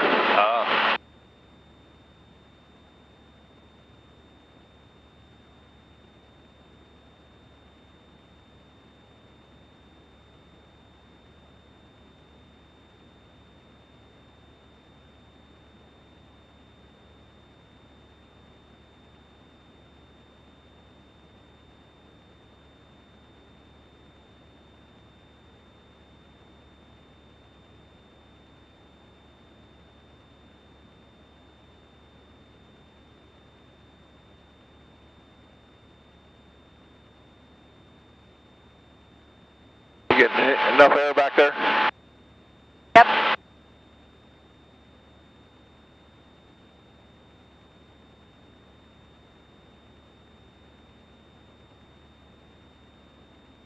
You getting enough air back there? Yep.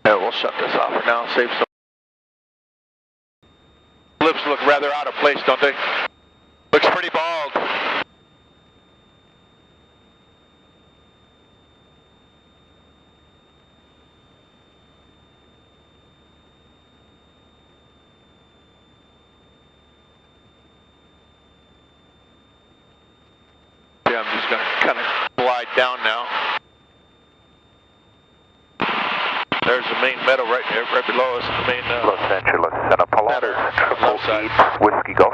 Yeah, we'll shut this off for now, save some. Lips look rather out of place, don't they? Looks pretty bald. Yeah, I'm just going to kind of glide down now. There's the main meadow right below us, the main Los Angeles, Santa Paloma, Triple Eats, Whiskey Golf.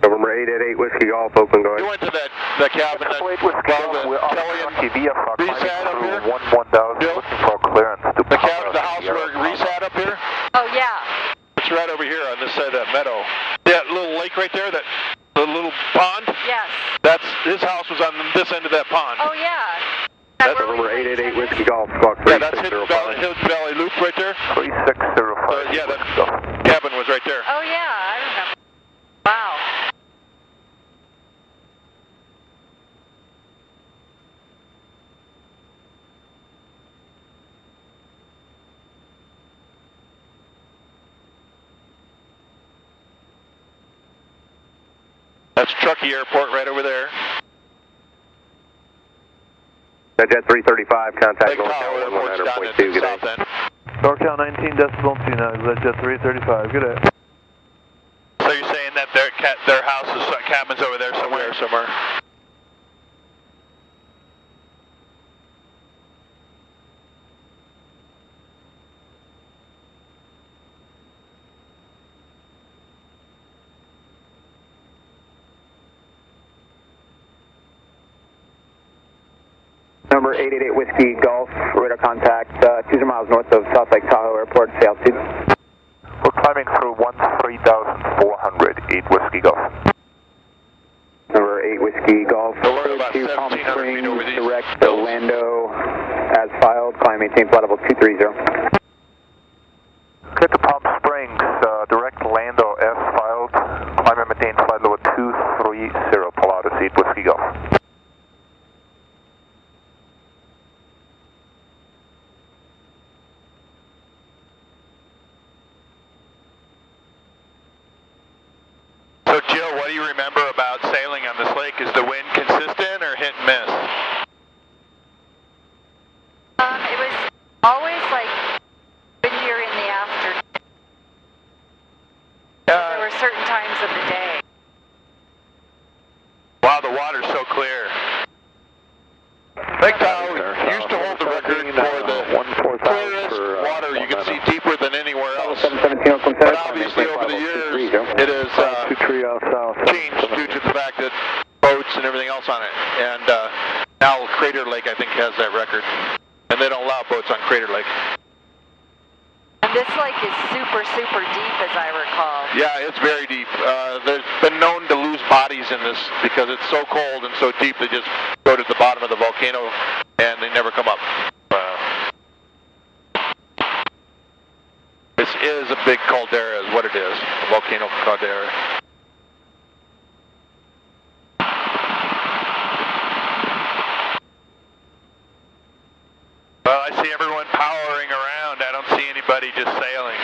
November 888 Whiskey Golf, open going. You went to that cabin that Whiskey Golf, we're off Kelly and TV up Reese had up here? 11,000, Bill? looking for clearance. The cabin, the house where Reese had up here? Oh, yeah. It's right over here on this side of that meadow. That little lake right there, that the little pond? Yes. That's his house was on this end of that pond. Oh, yeah. That's November 888 Whiskey Golf, squawk Yeah, that's Hidden 3605. Valley Loop right there. 3605. Yeah, that cabin was right there. Oh, yeah, I remember. Wow. That's Truckee Airport right over there. Jet 335, contact Lake Tahoe Airport's down at 100.2, the good south day. end. NorCal 19 decibel 2 now, Jet 335, good day. So you're saying that their house is cabins over there somewhere? Number 888 Whiskey Golf, radar contact 200 miles north of South Lake Tahoe Airport, stay altitude. We're climbing through 13,400, 8 Whiskey Golf. Number 8 Whiskey Golf, So we're about to Palm 1,700 feet Springs, over these direct hills. Orlando, as filed, climb maintain flight level 230. Get to Palm Springs, direct Lando as filed, climb and maintain flight level 230, pull out a seat, Whiskey Golf. So Jill, what do you remember about sailing on this lake? Is the wind consistent or hit and miss? It was always like windier in the afternoon. There were certain times of the day. Wow, the water's so clear. Lake Tahoe used to hold the record for the clearest water you can see deeper than anywhere else. But obviously over the years, it has changed due to the fact that boats and everything else on it. And now Crater Lake, I think, has that record. And they don't allow boats on Crater Lake. And this lake is super, super deep, as I recall. Yeah, it's very deep. There's been known to lose bodies in this because it's so cold and so deep. They just go to the bottom of the volcano and they never come up. This is a big caldera, is what it is. A volcano caldera. Well, I see everyone powering around. I don't see anybody just sailing.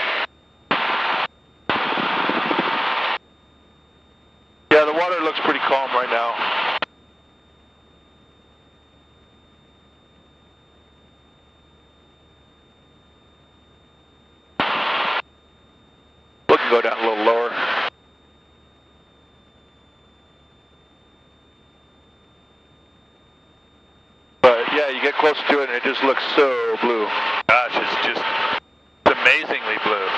Yeah, the water looks pretty calm right now. We can go down a little lower. But yeah, you get close to it and it just looks so blue. Gosh, it's just amazingly blue.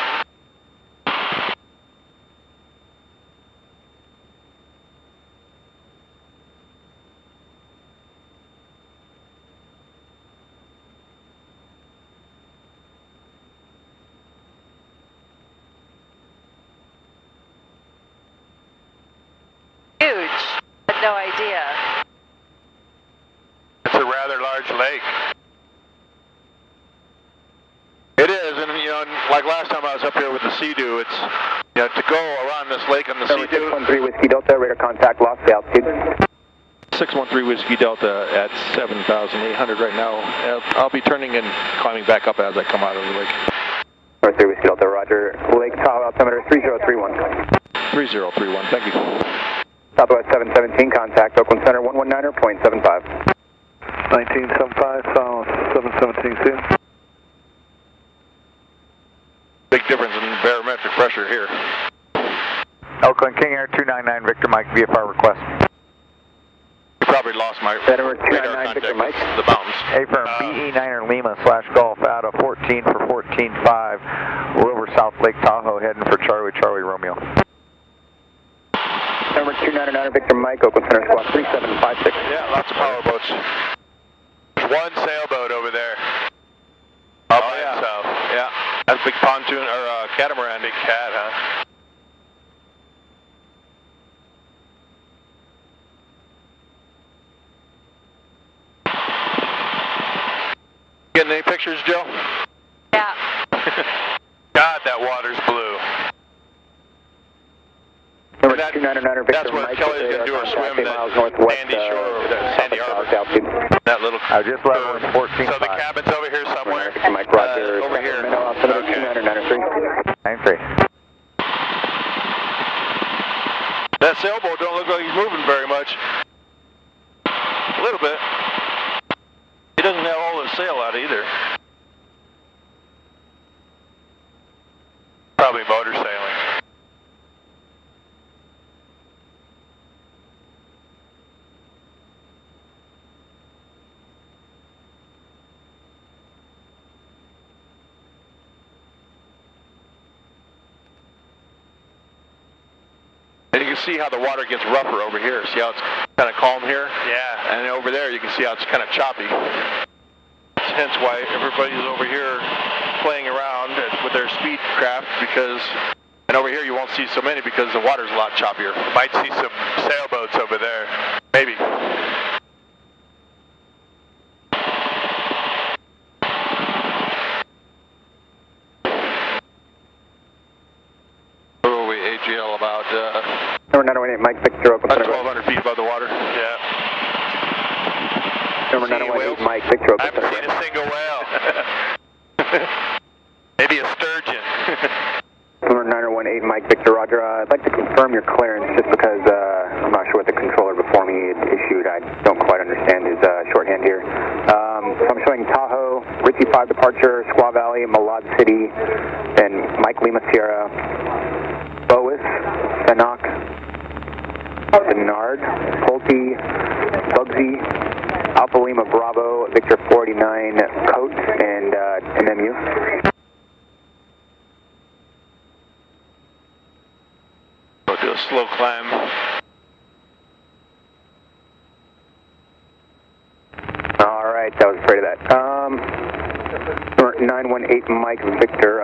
Huge. Had no idea. It's a rather large lake. It is, and you know, like last time I was up here with the Sea-Doo, it's, you know, to go around this lake on the Sea-Doo. 613 Whiskey Delta, radar contact, lost altitude. 613 Whiskey Delta at 7,800 right now. I'll be turning and climbing back up as I come out of the lake. North 3 Whiskey Delta, roger. Lake Tahoe, altimeter 3031. 3031, thank you. Southwest 717, contact Oakland Center 119.75. 1975, south 717 soon. Big difference in barometric pressure here. Oakland King Air 299 Victor Mike, VFR request. You probably lost my Center radar 299 Victor Mike. contact. The mountains. Affirm BE9er Lima / Golf out of 14 for 14.5. We're over South Lake Tahoe heading for Charlie Romeo. Number 299 Victor Mike, Oakland Center squad 3756. Yeah, lots of power boats. There's one sailboat over there. Oh yeah. South. Yeah. That's a big pontoon or catamaran. Big cat, huh? Getting any pictures, Joe? Yeah. God, that water's blue. Number 299 Victor That's where Mike. Kelly's going to do her swim in that northwest, sandy shore over there, sandy harbor. altitude. That little. I just leveled 14.5. So the cabin's over here somewhere. Victor Mike, roger. Over here. Altimeter Okay. 299 93. That sailboat don't look like he's moving very much. A little bit. He doesn't have all his sail out either. Probably motor sailing. And you can see how the water gets rougher over here. See how it's kind of calm here? Yeah. And over there you can see how it's kind of choppy. Hence why everybody's over here playing around with their speed craft because, and over here you won't see so many because the water's a lot choppier. Might see some sailboats over there. Maybe. What are we, AGL, about Number 918 Mike Victor, Oakland about Center. 1,200 feet above the water? Yeah. Number See 918 Mike Victor, I Oakland haven't Center. seen a single whale. Maybe a sturgeon. Number 918 Mike Victor, roger. I'd like to confirm your clearance just because I'm not sure what the controller before me had issued. I don't quite understand his shorthand here. So I'm showing Tahoe, Ritchie 5 departure, Squaw Valley, Malad City, and Mike Lima Sierra, Boas, Sanok, Bernard, Pulte, Bugsy, Alpha Lima Bravo, Victor 49, Coat, and MMU. We'll do a slow climb. All right, I was afraid of that. 918 Mike Victor.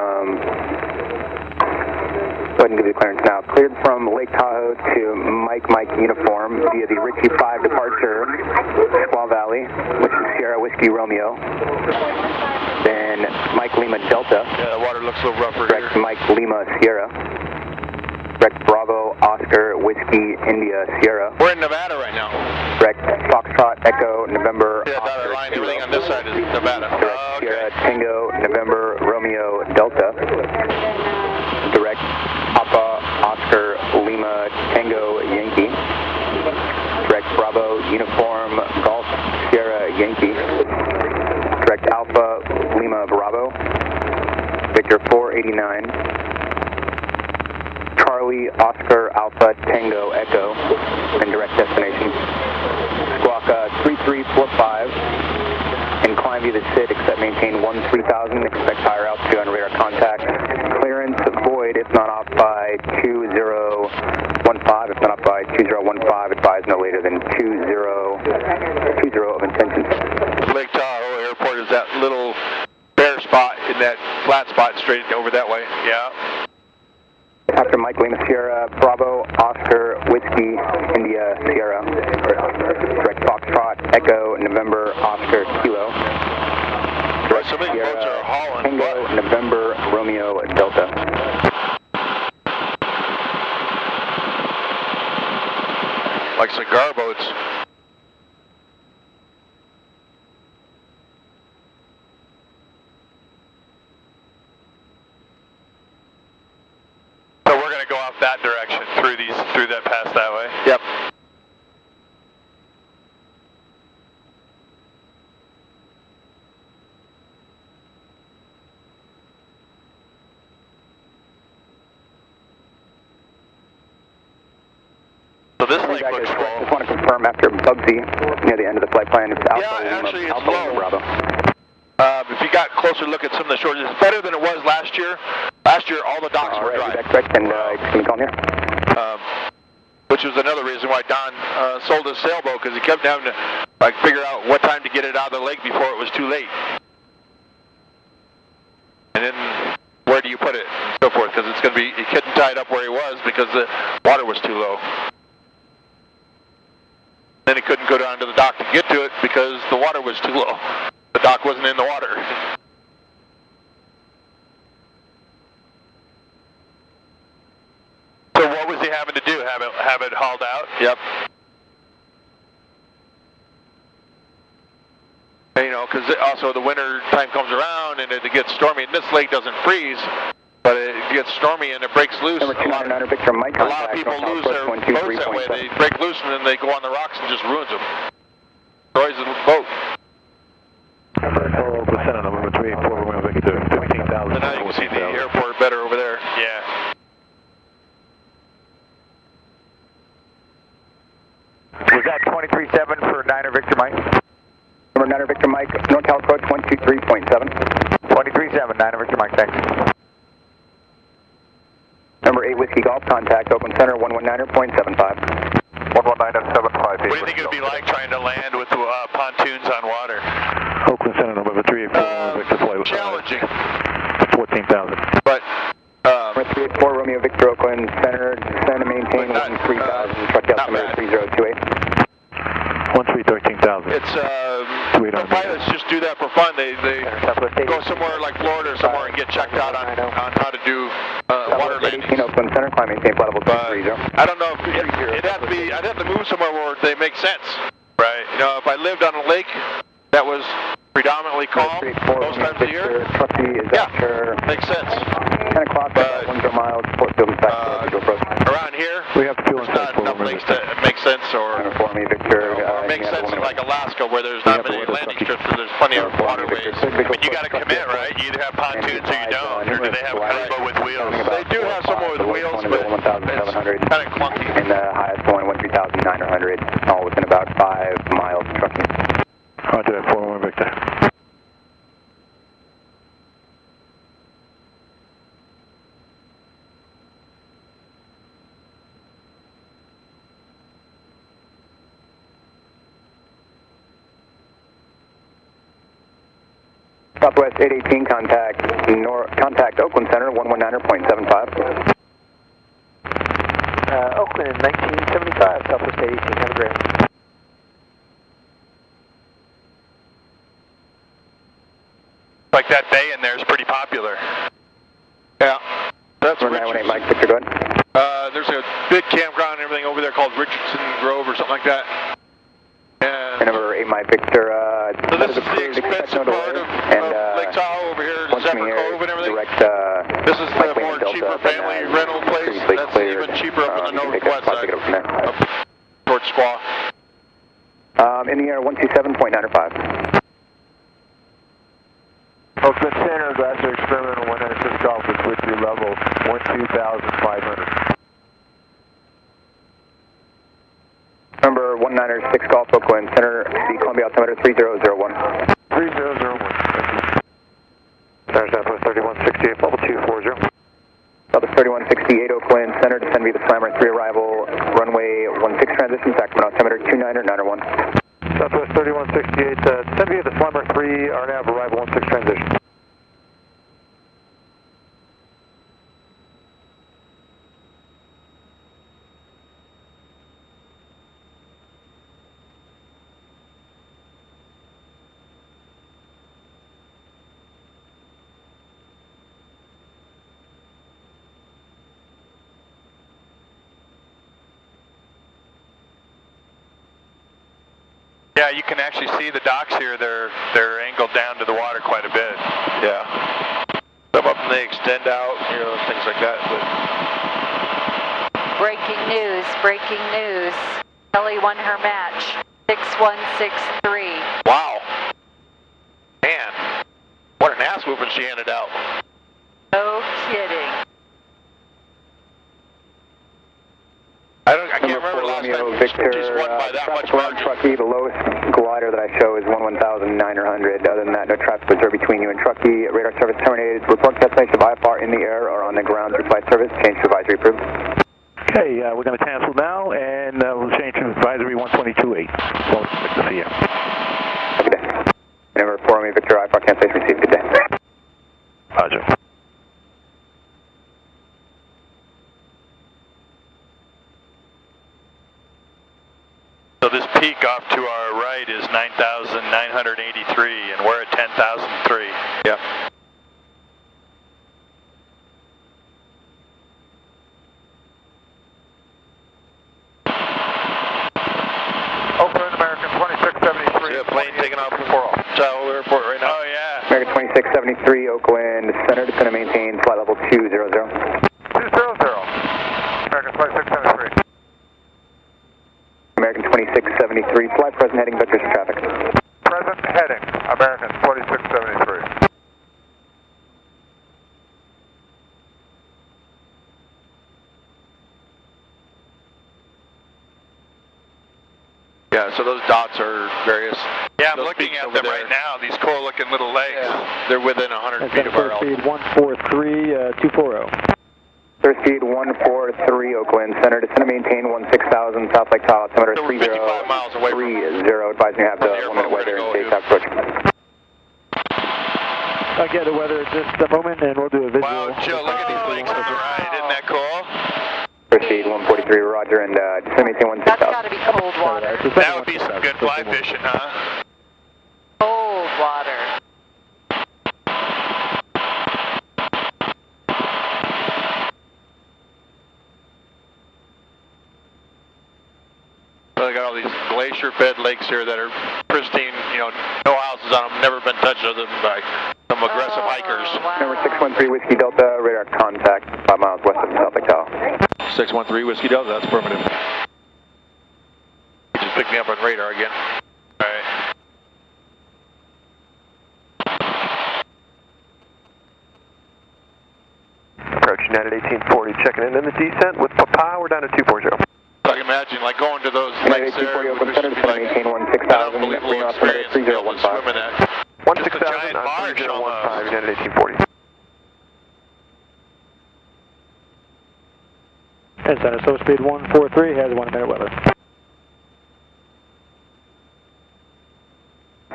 Go ahead and give you clearance now. Cleared from Lake Tahoe to Mike uniform via the Ritchie 5 departure, Squaw Valley, which is Sierra Whiskey Romeo. Then Mike Lima Delta. Yeah, the water looks a little rougher Direct here. Mike Lima Sierra. Direct Bravo Oscar Whiskey India Sierra. We're in Nevada right now. Direct Foxtrot Echo November Yeah, dotted Oscar line, Kilo. everything on this side is Nevada. Direct Sierra Tango November Romeo Delta. Direct Papa Oscar Lima Tango Yankee. Direct Bravo Uniform Golf Sierra Yankee. Direct Alpha Lima Bravo. Victor 489. Charlie Oscar Alpha Tango Echo. And direct destination. Squawk 3345. And climb via the SID, except maintain 3000. Expect higher altitude on radar contact. Clearance void if not off by 2015. If not off by 2015, advise no later than 2020 of intention. Lake Tahoe Airport is that little bare spot in that flat spot straight over that way. Yeah. After Mike Lima Sierra, Bravo Oscar Whiskey India Sierra. Direct Foxtrot Echo November Oscar Kilo. Right, so many boats are hauling. Tango November Romeo Delta. Like cigar boats. So we're going to go off that direction through that pass that way. Yep. So this lake looks I full. just want to confirm after Bugsy, near the end of the flight plan, it's Alpha Yeah, actually, it's Alpha low. Bravo. If you got a closer look at some of the shores, it's better than it was last year. Last year, all the docks were dry. Correct, and can you call me here? Which was another reason why Don sold his sailboat, because he kept having to figure out what time to get it out of the lake before it was too late. And then where do you put it and so forth, because it's going to be, he couldn't tie it up where he was because the water was too low. Then he couldn't go down to the dock to get to it because the water was too low. The dock wasn't in the water. So what was he having to do? Have it hauled out? Yep. And, you know, because also the winter time comes around and it gets stormy. And this lake doesn't freeze, but it gets stormy and it breaks loose. Number 299, Victor Mike. A lot of people lose their boats that way. They break loose and then they go on the rocks and just ruins them. Destroys the boat. Number 384, we're going to make it to 15,000. So now you can see the airport better over there. Yeah. Was that 23.7 for 9er Victor Mike? Number 9er Victor Mike, NorCal code 123.7. 23.7, 9er Victor Mike, thanks. Number 8 Whiskey Golf, contact Oakland Center 119.75. 119.75. What do you think it would be like trying to land with pontoons on water? Oakland Center, November 384, Victor flight. Challenging. 14,000. But, 384 Romeo Victor Oakland Center, descend and maintain 13,000, truck altimeter 3028. 13,000. It's, the pilots just do that for fun. They go somewhere like Florida or somewhere and get checked out on how to do water landings. Oakland Center, climb maintain flight level 230. I don't know if it'd have to be, I'd have to move somewhere where they make sense. Right. You know, if I lived on a lake that was predominantly calm most times of the year, yeah, makes sense. 10 o'clock, but 10 miles, Fort Field, around here, we have to feel there's not enough lakes that make sense, or makes sense in like Alaska where there's not many landing strips, so there's plenty of waterways. But you got to commit, right? You either have pontoons or you don't, or do they have a with wheels? They do have some with wheels, but it's kind of clunky. And the highest one, 13,900, all within about 5 miles of trucking. Roger that, 411 Victor. Southwest 818, contact Oakland Center 119.75. in 1975, Southwest 818. Have a great one. Like that bay in there is pretty popular. Yeah. That's Richardson. 918 Mike Victor, go ahead. There's a big campground and everything over there called Richardson Grove or something like that. And number 8 Mike Victor, so this is the expensive part of Lake Tahoe over here, Zephyr Cove and everything. This is the more cheaper family rental place. That's even cheaper up in the northwest side towards Squaw. In the air, 127.905. Oakland Center, Glasser Experimental 196 Golf with Whitley level 12,500. Number 196 Golf, Oakland Center, the Columbia altimeter 3001. 3001. Center Southwest 3168, level 240. Southwest 3168, Oakland Center, descend via the Slammer 3 arrival, runway 16 transition, Sacramento altimeter 29901. Southwest 3168, descend via the Slammer 3, RNAV arrival 16 transition. Yeah, you can actually see the docks here. They're angled down to the water quite a bit. Yeah. Some of them they extend out, things like that. But Breaking news. Kelly won her match. 6163. Wow. Man, what an ass whooping she handed out. No kidding. I can't remember last time she's won by that much margin. Truckee, the lowest glider that I show is 11,900. Other than that, no traffic observed between you and Truckee. Radar service terminated. Report destination of IFR in the air or on the ground through flight service. Change to advisory approved. Okay, we're going to cancel now, and we'll change to advisory 122.8. Well, good to see you. Have a good day. Number 4 Army Victor, IFR cancellation received. Good day. Roger. So this peak off to our right is 9,983, and we're at 10,003. Yep. Oakland American 2673. See a plane taking off from Tahoe Airport right now. Oh yeah. American 2673, Oakland Center, descend and maintain flight level 200. 200. American 2673. American 2673, flight present heading, vectors for traffic. Present heading, American 2673. Yeah, so those dots are various. Yeah, I'm looking at them right now, these cool looking little lakes. Yeah. They're within 100 feet of our altitude. Speed 143-240. Third speed 143, Oakland Center, descend and maintain 16,000, South Lake Tahoe, altimeter 3030. 55 miles away from advising you have the 1 minute weather and safe approach. I'll get the weather at just a moment and we'll do a visual. Wow, Joe, look at these lakes on the right, isn't that cool? First speed 143, roger, and descend and maintain 16,000. That's got to be cold water. That would be some good fly fishing, huh? Cold water. So they got all these glacier-fed lakes here that are pristine, no houses on them, never been touched other than by some aggressive hikers. Wow. Number 613, Whiskey Delta, radar contact, 5 miles west of South Lake Tahoe. 613 Whiskey Delta, that's affirmative. You just picked me up on radar again. All right. Approach United 1840, checking in. Then the descent with power down to 240. So I can imagine, like going to those lakes there, it would just be like an unbelievable experience to be able to swim in that. 16,000 on 3015, United 1840. And center, so speed 143 has 1 minute weather.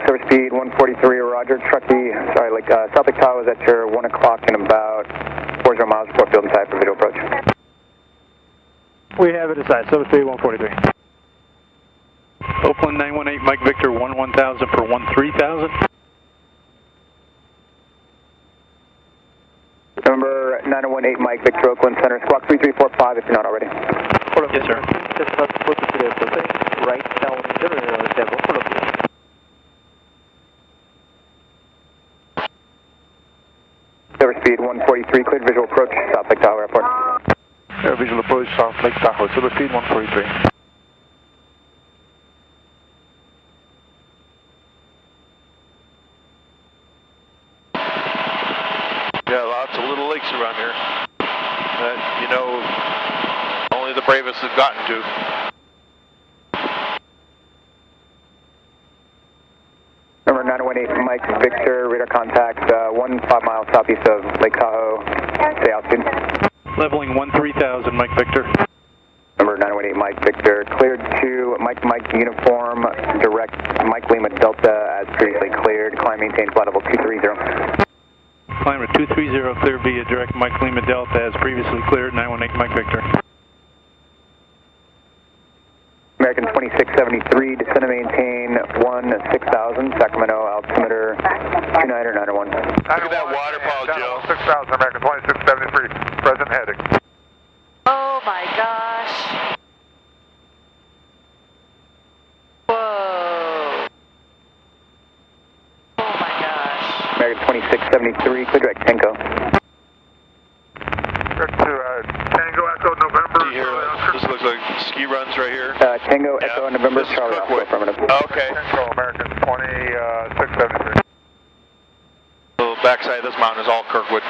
Service speed 143, roger, Truckee, South Lake Tahoe is at your 1 o'clock in about 40 miles, report field and type for video approach. We have it aside, so speed 143. Oakland 918 Mike Victor 11,000 for 13,000. Number 9018 Mike Victor Oakland Center, squawk 3345 if you're not already. Yes, sir. Right down Silver speed 143, cleared visual approach, South Lake Tahoe Airport. Visual approach, South Lake Tahoe, silver speed 143. Yeah, lots of little lakes around here that, you know, only the bravest have gotten to. Number 918 Mike Victor, radar contact 1 5 miles southeast of Lake Tahoe, stay altitude. Leveling 13,000 Mike Victor. Number 918 Mike Victor, cleared to Mike uniform, direct Mike Lima Delta as previously cleared, climb maintain flight level 230. Climber 230, clear via direct Mike Lima Delta as previously cleared, 918 Mike Victor. American 2673, descend and maintain 6000, Sacramento, altimeter 29901. Look at that waterfall, Joe. 6,000, American 2673, present heading. Oh my gosh. Whoa. Oh my gosh. American 2673, clear direct Tango. Direct to Tango Echo November. See here, this looks like ski runs right here. Tango Echo November, This is Charlie Alpha, Kirkwood. affirmative. Okay. Tango American 2673. The backside of this mountain is all Kirkwood.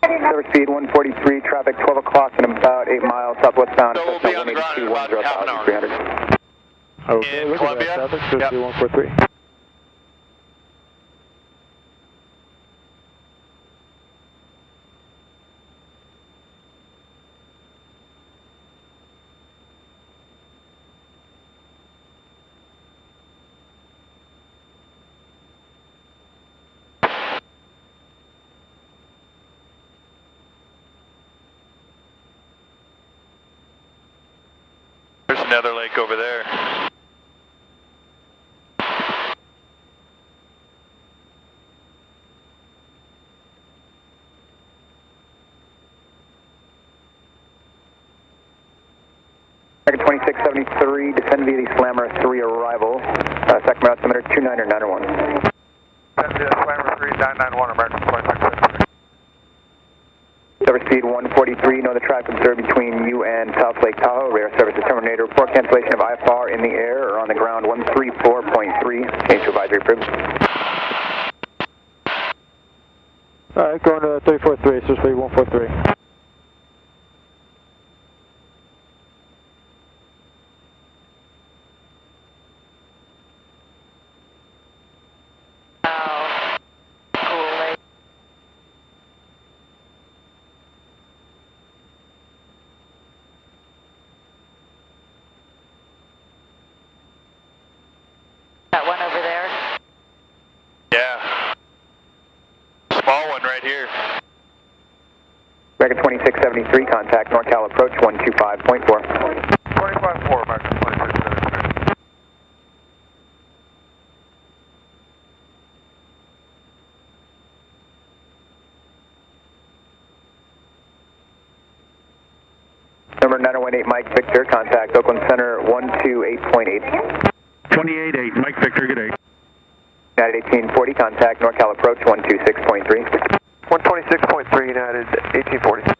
Silver speed 143, traffic 12 o'clock and about 8 miles southwestbound. So we'll be on the ground in about half an hour. 300. Okay, In look Columbia? at that, traffic, Yep. 143. There's another lake over there. American 2673, descend via the Slammer 3 arrival, Sacramento altimeter 29901. Descend via Slammer 3, 991, American 2673. Silver speed 143, know the traffic observed between you and South Lake Tahoe. Radar service is terminated. Report cancellation of IFR in the air or on the ground 134.3. Change to advisory approved. Alright, going to 343, so speed 143. Wow. Cool lake. That one over there. Yeah. Small one right here. American 2673, contact NorCal approach 125.4. 25-4, American 2673. Number 9018 Mike Victor, contact Oakland Center 128.8. 28-8 Mike Victor, good day. United 1840, contact NorCal approach 126.3. 126.3 United 1840.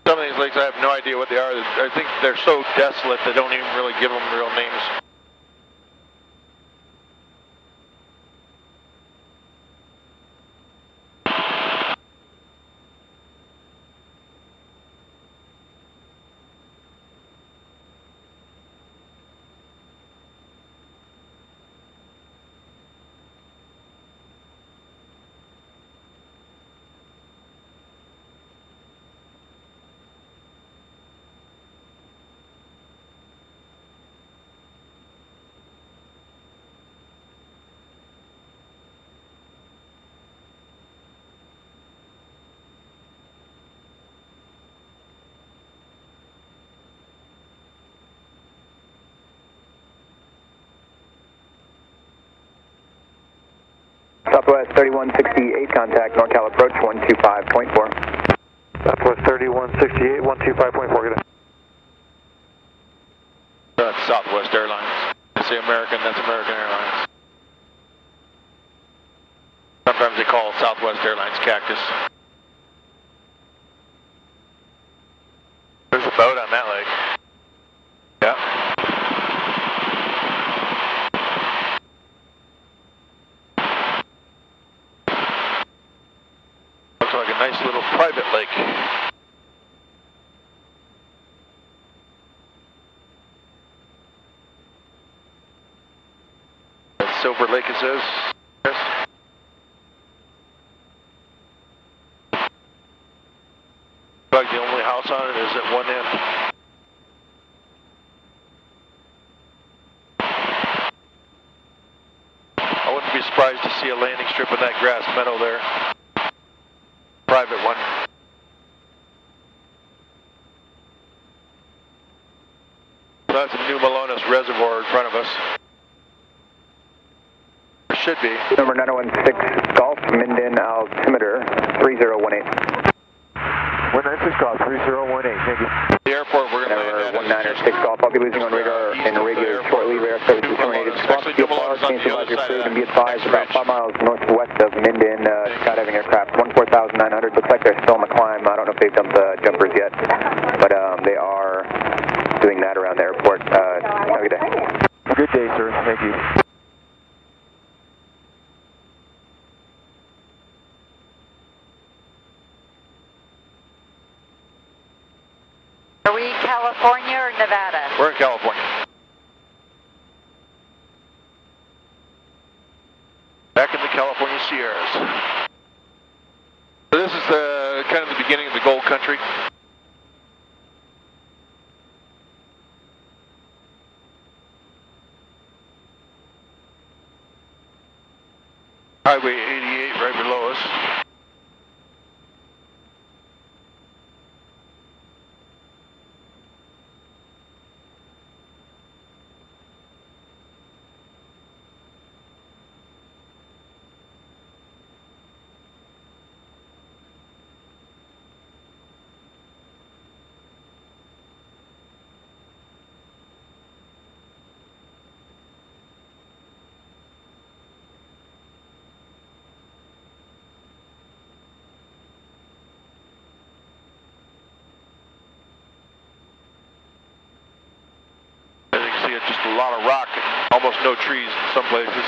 Some of these lakes, I have no idea what they are. I think they're so desolate they don't even really give them real names. Southwest 3168, contact NorCal approach 125.4. Southwest 3168, 125.4, good day. That's Southwest Airlines. I say American, that's American Airlines. Sometimes they call Southwest Airlines Cactus. There's a boat on that lake. Yeah. Looks like a nice little private lake. Silver Lake, it says. Yes. Like the only house on it is at one end. I wouldn't be surprised to see a landing strip in that grass meadow there. Private one. So that's a New Melones Reservoir in front of us. Should be. Number 916 Golf, Minden altimeter 3018. 196 Golf, 3018, thank you. The airport we're going to land at. 196 Golf, I'll be losing on radar and radio shortly. Radar service is terminated. Squawk be advised, and be advised about 5 miles northwest of Minden, skydiving aircraft, 14,900. Looks like they're still on the climb. I don't know if they've dumped the jumpers yet, but they are doing that around the airport. Have a good day. Good day, sir. Thank you. Are we California or Nevada? We're in California. Back in the California Sierras. So this is the kind of the beginning of the gold country. Highway 88 right below us. Just a lot of rock and almost no trees in some places.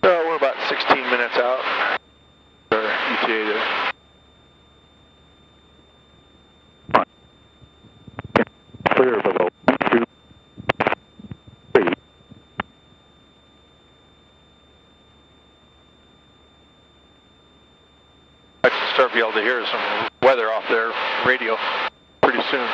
We're about 16 minutes out. Our ETA there. Clear below 1, 2, 3. I should start to be able to hear some weather off their radio pretty soon.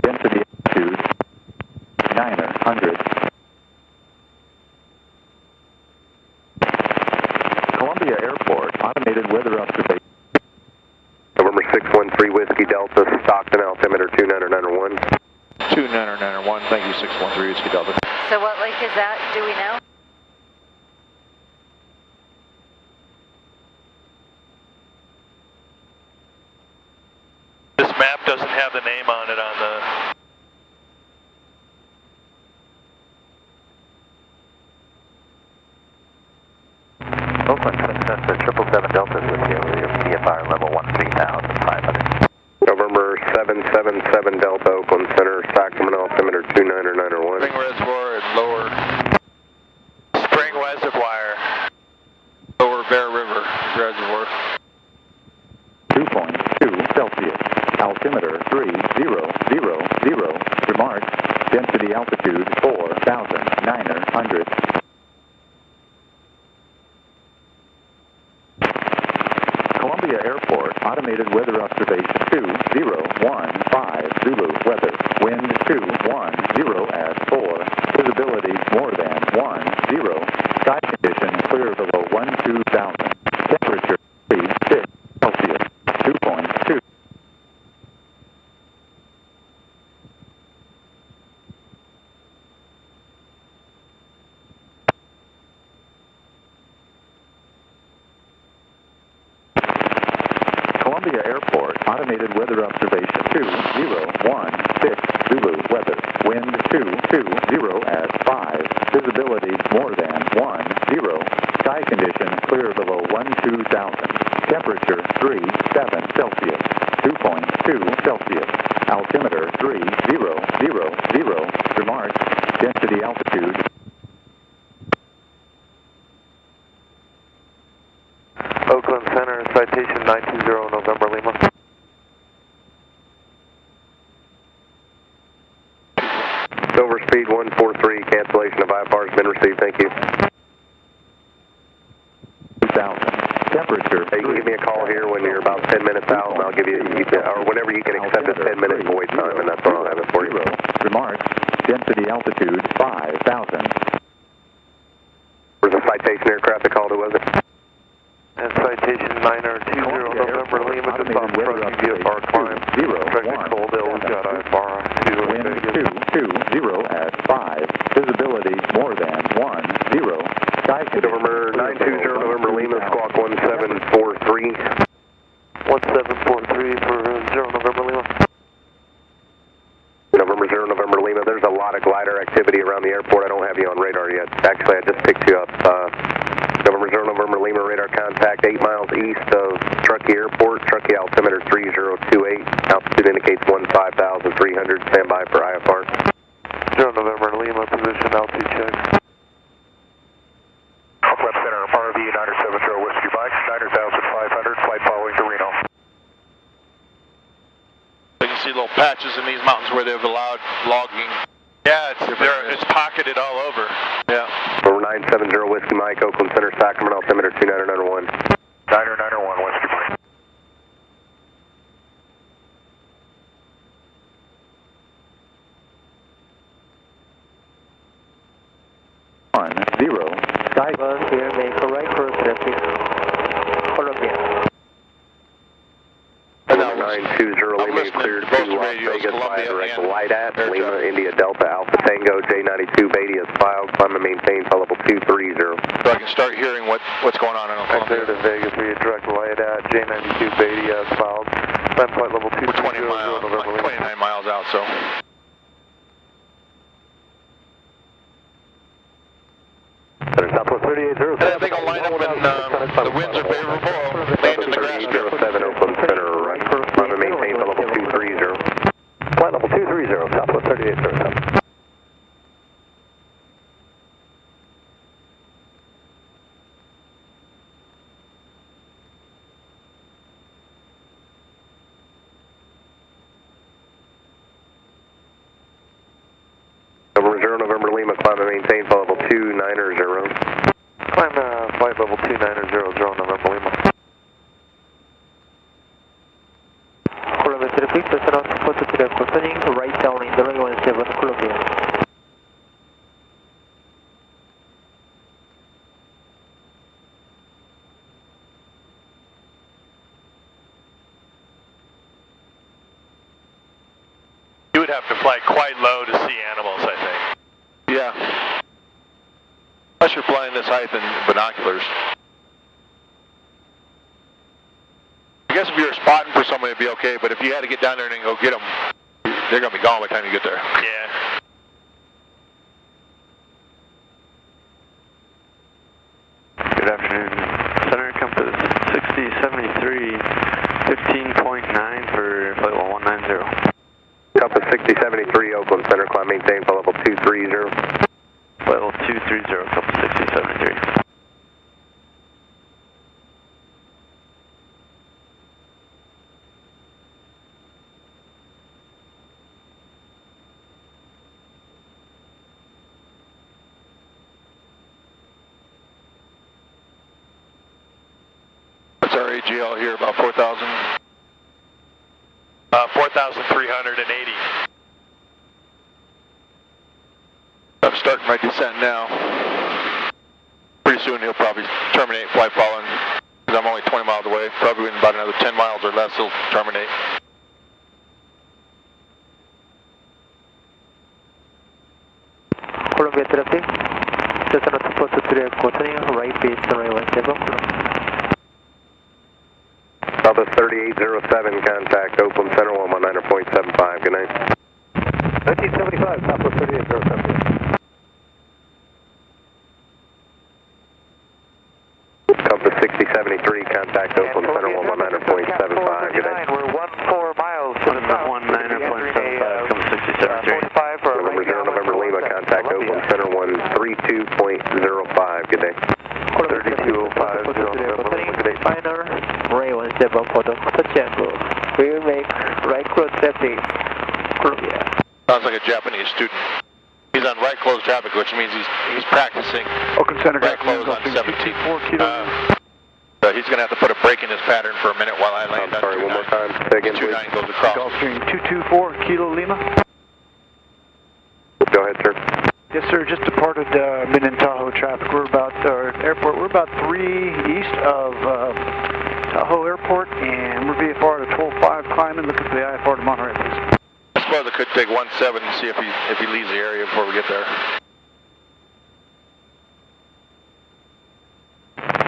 Density altitude 900. Columbia Airport, automated weather observation. November 613 Whiskey Delta, Stockton altimeter 29901. 29901, thank you, 613 Whiskey Delta. So what lake is that? Do we know? This map doesn't have the name on it on the... Oakland, Cessna 777 Delta with you, your PFR level 13,500. November 777 Delta, Oakland Center, Sacramento, altimeter 29901. Spring Reservoir and Lower Spring Reservoir, Lower Bear River Reservoir. 2.2 Celsius, altimeter 3000, remarks, density altitude 4,900. Columbia Airport, automated weather observation 2015 Zulu, weather, wind 210 at 4, visibility more than 10, sky condition clear below 12,000, temperature 36 Celsius, 2.2. Columbia Airport, automated weather observation 2016 Zulu, weather, wind 220 at 5, visibility more than 10, sky condition clear below 12,000, temperature 37 Celsius, 2.2 Celsius, altimeter 3000, remarks, density altitude. Oakland Center, citation 920 November Lima. Silver speed 143, cancellation of IFR has been received, thank you. 2,000, temperature. Hey, you can give me a call here when you're about 10 minutes out, and I'll give you or whenever you can accept a 10-minute void time, and that's when I'll have it for you. Remarks, density altitude 5,000. There's a citation aircraft that called, who was it? And citation 920 November Lima, just off approaching VFR climb. Traffic cold, we've got IFR to Wind 220 at 5, visibility more than 10, sky condition. November 920 November Lima, squawk 1743. 1743 for 0 November Lima. November 0 November Lima, there's a lot of glider activity around the airport. I don't have you on radar yet. Actually, I just picked you up. November 0 November Lima, radar contact 8 miles east of Truckee Airport. Truckee altimeter 3028. Altitude indicates 15,300. Stand by for IFR. 0 November Lima, position altitude check. Southwest Center, RV 970 Whiskey Mike, 9,500, flight following to Reno. You can see little patches in these mountains where they've allowed logging. Yeah, it's pocketed all over. Yeah. Over 970 Whiskey Mike, Oakland Center, Sacramento, altimeter 29901. 991 Whiskey Mike. Sky bus here, make a right for traffic. Columbia. 920 Lima, cleared to Las Vegas via direct light at Lima, India Delta, Alpha Tango, J92 Beatty is filed, climb and maintain to level 230. So I can start hearing what's going on in Oklahoma. Clear to Vegas via direct light at J92 Beatty as filed, climb flight level 230. We're 29 miles out, so. Southwest 3807. I think I'll line up and the winds are favorable. Land in the grass strip. 7 Oakland Center, right. Climb and maintain to level 230. Flight level 230, Southwest 3807. November 0 November Lima, climb and maintain to level 290. Climb flight level 290, 0 November Lima. Columbia traffic, Cessna supported to the concerning, right down in the runway 17 Columbia. You would have to fly quite low to see animals, I think. Yeah. Unless you're flying this height in binoculars. I guess if you were spotting for somebody, it'd be okay, but if you had to get down there and then go get them, they're going to be gone by the time you get there. Yeah. Good afternoon. 6073, 15.9 for flight level 190. Compass 6073, Oakland Center, climb maintain flight level 230. Flight level 230, Compass 6073. What's our AGL here, about 4,000? 4,380. I'm starting my descent now. Pretty soon he'll probably terminate flight following, because I'm only 20 miles away. Probably in about another 10 miles or less he'll terminate. Columbia traffic, Cessna 243 quartering, right base, runway 17. Compass 3807, contact Oakland Center 119.75, good night. 1975, Southwest 3807. Compass 6073, contact Oakland Center 119.75, good night. We're 14 miles to the south. 19.75, Compass 6073. November 0, November Lima, contact Oakland Center 132.05, good day. 3205, good day. Final, Ray 17 for the Tango. We'll make right close traffic, Columbia. Sounds like a Japanese student. He's on right close traffic, which means he's practicing Oakland Center, right close on 17. He's going to have to put a break in his pattern for a minute while I land. I'm sorry, one more time. Say again, please. 29 goes across. Gulfstream 224, Kilo Lima. Go ahead, sir. Yes, sir. Just departed Mendocino Tahoe traffic. We're about airport. We're about 3 east of Tahoe Airport, and we're VFR to 12.5 climbing. Looking for the IFR to Monterey, please. I suppose I could take 17 and see if he leaves the area before we get there.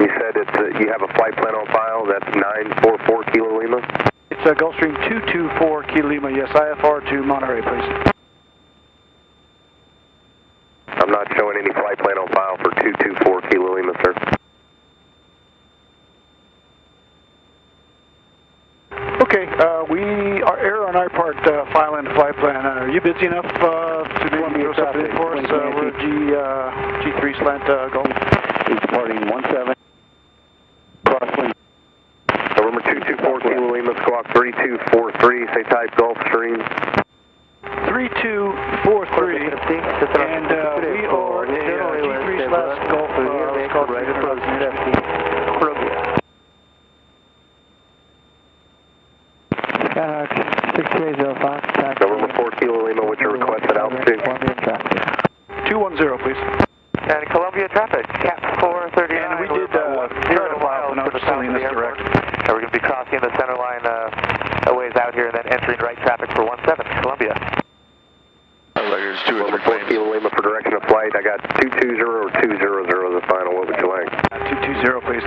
You said you have a flight plan on file. That's 944 Kilo Lima. It's Gulfstream 224 Kilo Lima. Yes, IFR to Monterey, please. I'm not showing any flight plan on file for 224 Kilo Lima, sir. Okay, we are error on our part, file in the flight plan. Are you busy enough to maybe throw something in for us? We're G3 slant Gulf. He's departing 17. Crosswind. November 224 Kilo Lima, squawk 3243. Say type Gulfstream. 3243. And we are G3 slash Gulf. Skyhawk 6805. November 4 Kilo Lima, what's your requested altitude? 210, please. And Columbia traffic, cap 439. And we did try to file an Salinas direct. And we're going to be crossing the center line a ways out here and then entering right traffic for 17, Columbia. There's 2 or 3 4 Kilo Lima for direction of flight. I got 220 or 200 as the final. What would you like? 220, please.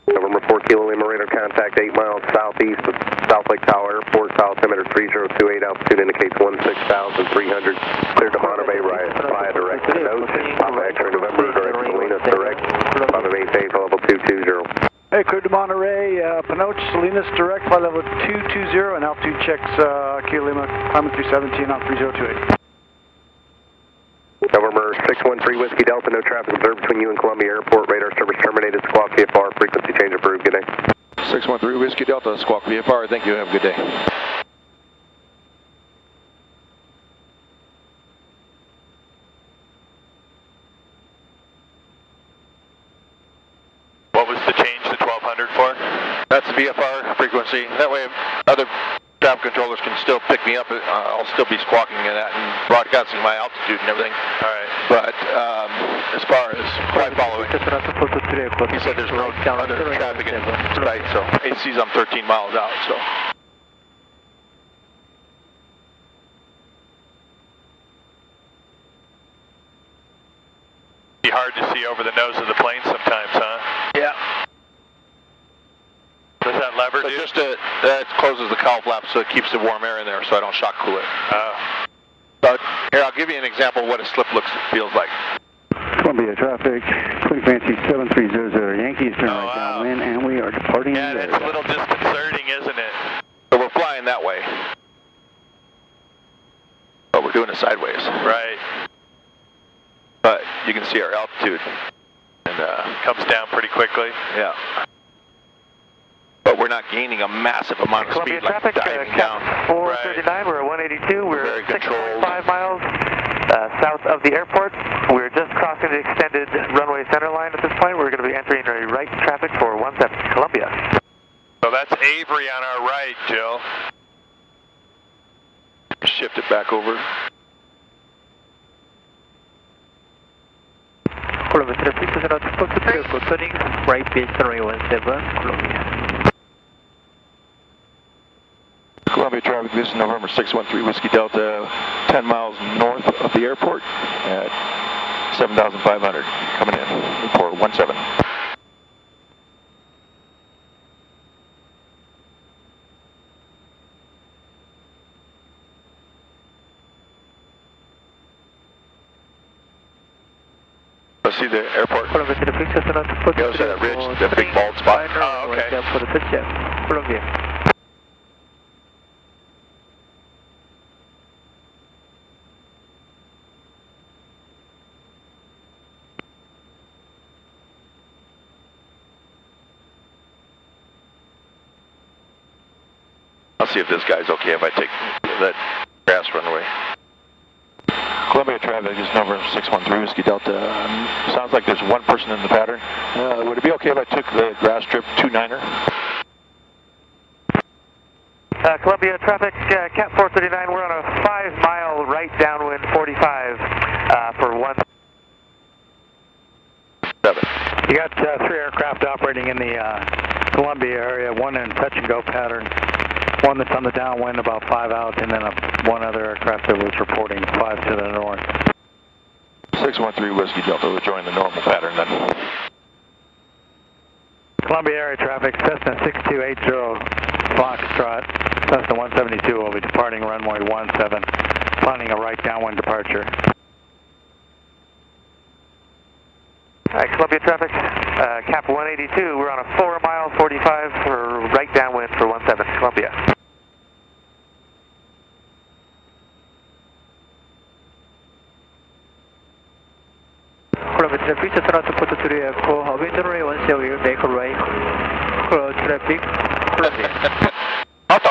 November 4 Kilo Lima, radar contact 8 miles southeast of South Lake Tahoe Airport. Altimeter 3028, altitude indicates 16,300. Cleared to Monterey via direct nose. Papa X-ray November, direct Salinas, direct. Papa maintain for level 220. Hey, cleared to Monterey, Panoche, Salinas, direct, flight level 220, and altitude checks Kilo Lima, climbing through 17 on 3028. November 613 Whiskey Delta, no traffic observed between you and Columbia Airport. Radar service terminated. Squawk VFR, frequency change approved. Good day. 613 Whiskey Delta, squawk VFR. Thank you. Have a good day. What was the change to 1200 for? That's the VFR frequency. That way other traffic controllers can still pick me up. I'll still be squawking at that and broadcasting my altitude and everything. All right. But as far as flight following, he said there's no other traffic in sight, so he sees I'm 13 miles out, so. Be hard to see over the nose of the plane sometimes, huh? Yeah. Does that lever do? Just that closes the cowl flap so it keeps the warm air in there so I don't shock cool it. But here, I'll give you an example of what a slip feels like. Columbia traffic, Clean Fancy 7300 Yankee. Keys turn right downwind, and we are departing. Yeah, that's a little disconcerting, isn't it? So we're flying that way. But we're doing it sideways. Right. But you can see our altitude. And comes down pretty quickly. Yeah. But we're not gaining a massive amount of Columbia speed, like traffic, diving down. 439, we're at 182, we're Very controlled. 6.5 miles south of the airport. We're just crossing the extended runway center line at this point. We're going to be entering a right traffic for 17 Columbia. So that's Avery on our right, Jill. Shift it back over. Columbia traffic is not supposed to be turning right base runway 17 Columbia. Columbia traffic, this is November 613 Whiskey Delta, 10 miles north of the airport at 7,500, coming in for 17. Let's see the airport. Columbia traffic is not supposed Goes to that ridge, that big bald spot. Oh, okay. For the touchdown, Columbia. I'll see if this guy's okay if I take that grass runway. Columbia traffic is November 613 Whiskey Delta. Sounds like there's one person in the pattern. Would it be okay if I took the grass strip 29er? Columbia traffic, Cat 439, we're on a 5-mile right downwind 45 for 17. You got 3 aircraft operating in the Columbia area, one in touch and go pattern, one that's on the downwind about 5 out, and then one other aircraft that was reporting 5 to the north. 613 Whiskey Delta will join the normal pattern then. Columbia area traffic, Cessna 6280 Foxtrot, Cessna 172 will be departing runway 17, planning a right downwind departure. Alright, Columbia traffic, Cap 182, we're on a 4-mile 45 for right downwind for 17 Columbia. Columbia traffic, just not to put the 3 echo, wind runway 17, we will make a right. Traffic, Columbia. Halta.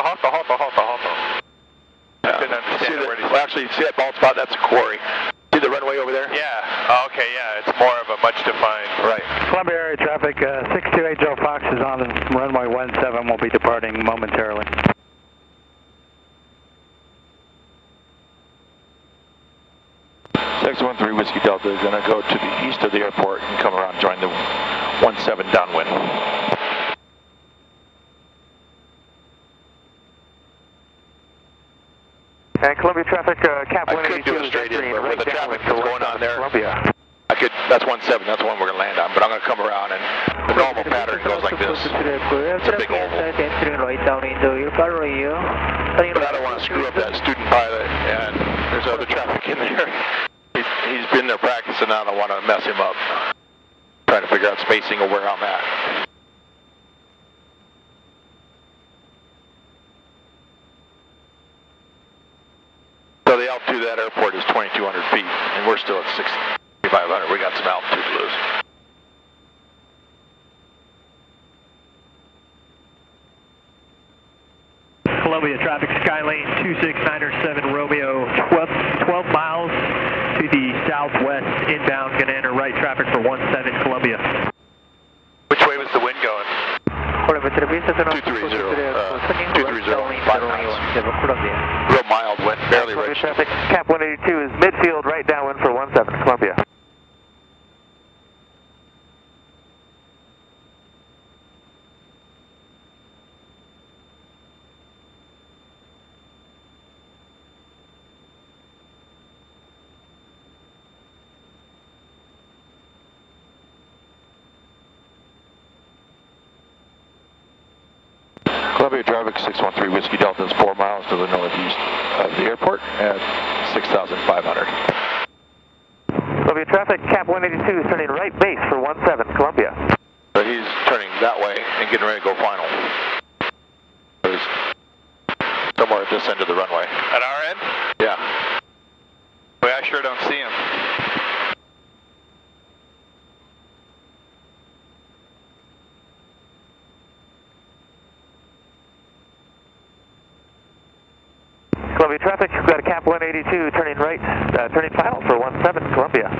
I couldn't understand where he said. Well, actually, see that bald spot? That's a quarry. See the runway over there? Yeah. Oh, okay, yeah. It's more of a much defined. Right. Columbia area traffic, 6280 Fox is on runway 17, will be departing momentarily. Six 613 Whiskey Delta is going to go to the east of the airport and come around, join the 17 downwind. And Columbia traffic, Cap 182 I could do it straight in, but with the traffic that's going on there, Columbia. That's 17, that's the one we're going to land on, but I'm going to come around and the normal pattern goes like this. It's a big oval. But I don't want to screw up that student pilot, and there's other traffic in there. He's been there practicing, and I don't want to mess him up. Trying to figure out spacing of where I'm at. So the altitude of that airport is 2,200 feet, and we're still at 6,500. We got some altitude to lose. Columbia traffic, Skylane 26907 Romeo, 12 miles to the southwest, inbound, going to enter right traffic for 17 Columbia. Which way was the wind going? 230, 5 miles. Real mild wind, barely Columbia rich. traffic, Cap 182 is midfield, right downwind for 17 Columbia. Columbia traffic 613 Whiskey Delta is 4 miles to the northeast of the airport at 6,500. Columbia traffic, Cap 182 is turning right base for 17 Columbia. But he's that way and getting ready to go final. There's somewhere at this end of the runway. At our end? Yeah. Well, I sure don't see him. Columbia traffic, we've got a cap 182 turning right, turning final for 17 Columbia.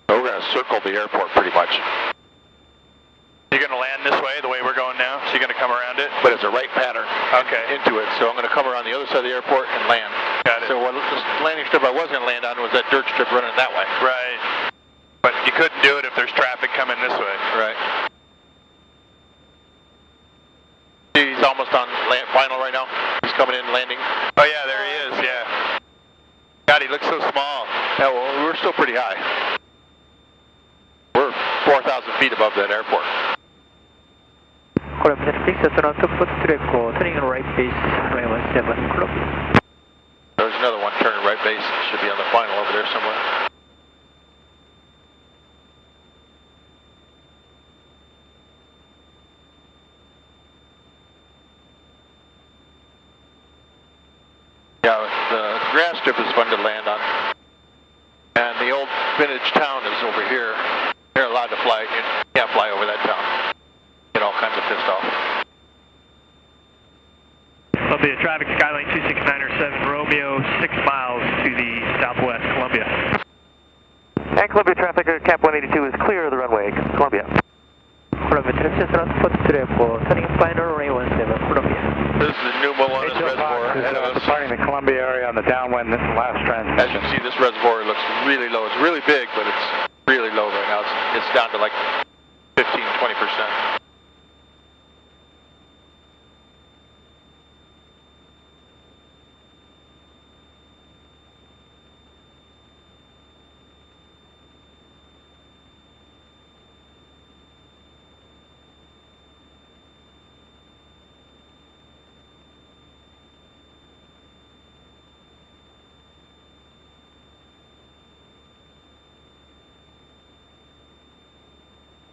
We're going to circle the airport pretty much. You're going to land this way, the way we're going now? So you're going to come around it? But it's a right pattern into it, so I'm going to come around the other side of the airport and land. Got it. So what this landing strip I was going to land on was that dirt strip running that way. Right. But you couldn't do it if there's traffic coming this way. Right. He's almost on final right now. He's coming in landing. Oh yeah, there he is, yeah. God, he looks so small. Yeah, well, we're still pretty high. We're 4,000 feet above that airport. Columbia Cessna turning right base, runway 17 Columbia. There's another one turning right base. Should be on the final over there somewhere. Yeah, the grass strip is fun to land on. And the old vintage town is over here. They're allowed to fly. You can't fly over that town. Get all kinds of pissed off. Columbia traffic, Skyline 26907 Romeo, 6 miles to the southwest, Columbia. And Columbia traffic, cap 182 is clear of the runway, Columbia. Columbia traffic, turning final, runway 17, Columbia. This is the new Malones Reservoir ahead of us. Departing the Columbia area on the downwind last transmission. As you can see, this reservoir looks really low. It's really big, but it's really low right now. It's down to like 15–20%.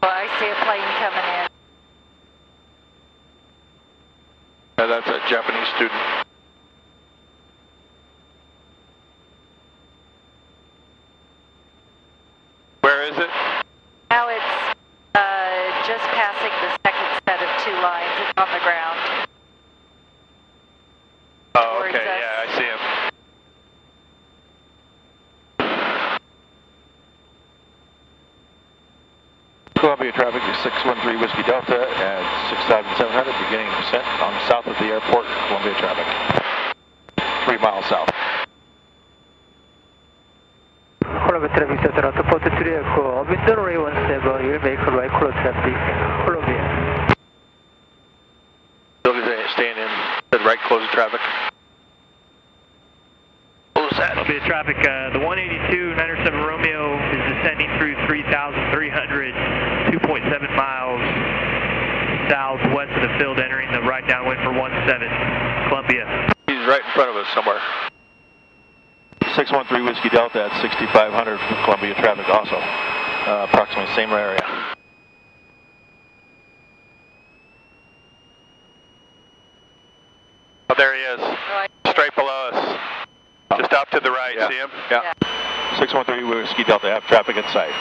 I see a plane coming in. That's a Japanese student. Where is it? Now it's just passing the second set of 2 lines. It's on the ground. Oh, okay, yeah, I see him. Columbia traffic is 613 Whiskey Delta at 6,700, beginning descent on south of the airport, Columbia traffic. 3 miles south. Columbia traffic, Cessna to port 3 echo, wind runway 17, you'll make right cross traffic, Columbia. Still staying in, said right, close the traffic. Columbia traffic, the 182 907 Romeo is descending through 3,300, 2.7 miles southwest of the field, entering the right downwind for 17, Columbia. He's right in front of us somewhere. 613 Whiskey Delta at 6,500 from Columbia traffic also. Approximately same area. Oh, there he is. Straight below us. Just up to the right, yeah. See him? Yeah. 613 Whiskey Delta, have traffic in sight.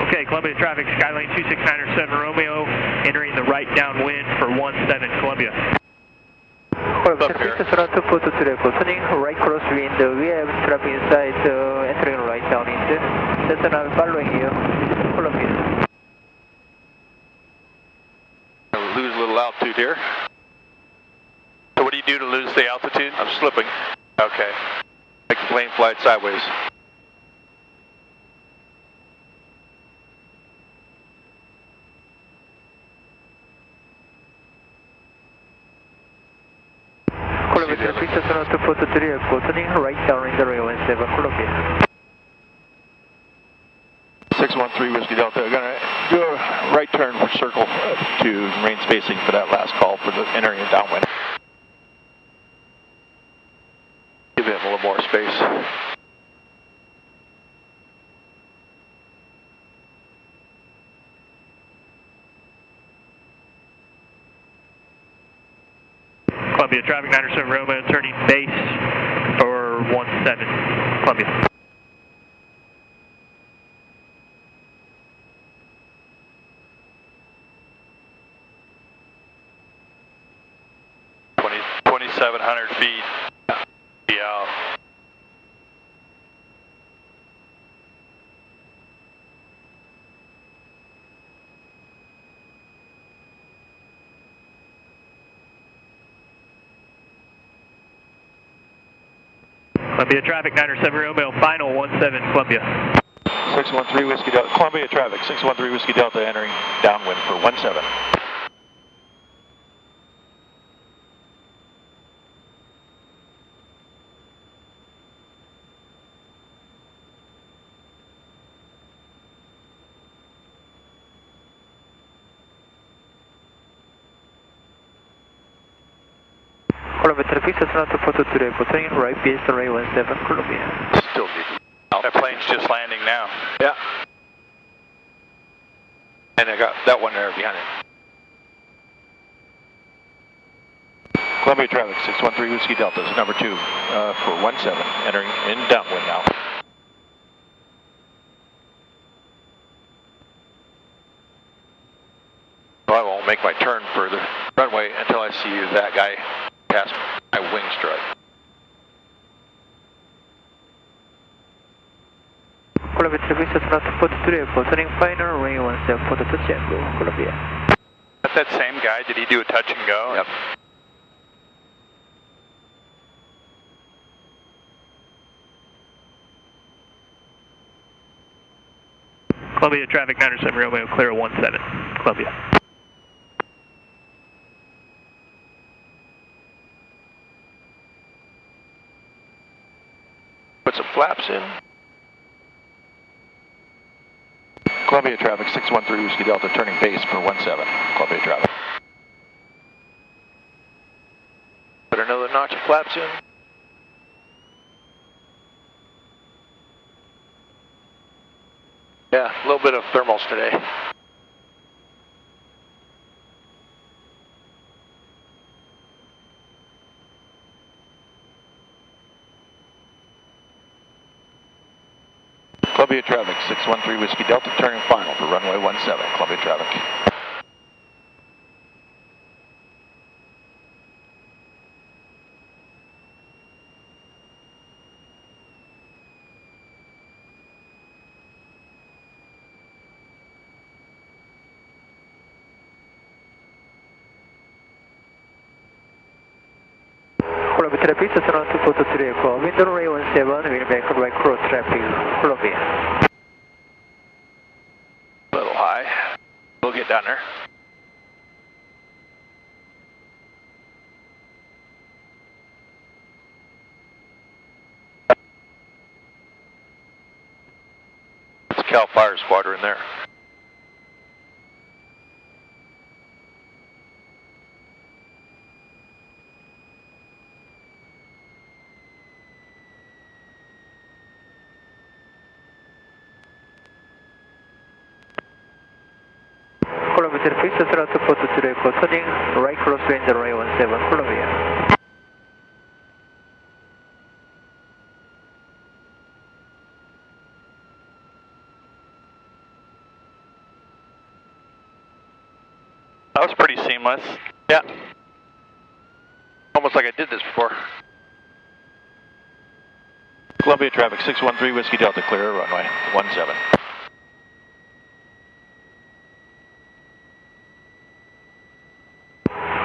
Okay, Columbia traffic, Skyline 26907 Romeo, entering the right downwind for 17, Columbia. Up here. Turning right crosswind, we have traffic inside, entering right downwind. Cessna following you, Columbia. We'll lose a little altitude here. So what do you do to lose the altitude? I'm slipping. Okay. Make the plane fly sideways. Columbia traffic, Cessna to port 3 echo, turning right downwind, runway 17, Columbia. 613 Whiskey Delta, we're going to do a right turn for circle to remain spacing for that last call for the entering and downwind. Give him a little more space. Columbia, traffic 907 Romeo, turning base for 17, Columbia. Feet. Yeah. Columbia traffic 907 Romeo, final 17 Columbia. 613 Whiskey Delta, Columbia traffic 613 Whiskey Delta entering downwind for 17. Columbia traffic 643 airport, turning right base runway 17 Columbia. Still good. That plane's just landing now. Yeah. And I got that one there behind it. Columbia traffic 613 Whiskey Delta is number 2 for 17, entering in downwind now. Well, I won't make my turn for the runway until I see that guy pass my wing strut. Columbia traffic 643 airport, turning final runway 17 for the touch and go, Columbia. That's that same guy, did he do a touch and go? Yep. Columbia traffic 907 Romeo, clear 17, Columbia. Put some flaps in. Columbia traffic 613 Whiskey Delta turning base for 17, Columbia traffic. Put another notch of flaps in. Yeah, a little bit of thermals today. Columbia traffic 613 Whiskey Delta turning final for runway 17, Columbia traffic. Columbia traffic 623 airport, window runway 17, we'll back right cross traffic, Columbia. A little high. We'll get down there. It's Cal Fire Squadron there. Columbia traffic 643 airport, turning right cross window runway 17, Columbia. That was pretty seamless. Yeah. Almost like I did this before. Columbia traffic 613 Whiskey Delta clear runway 17.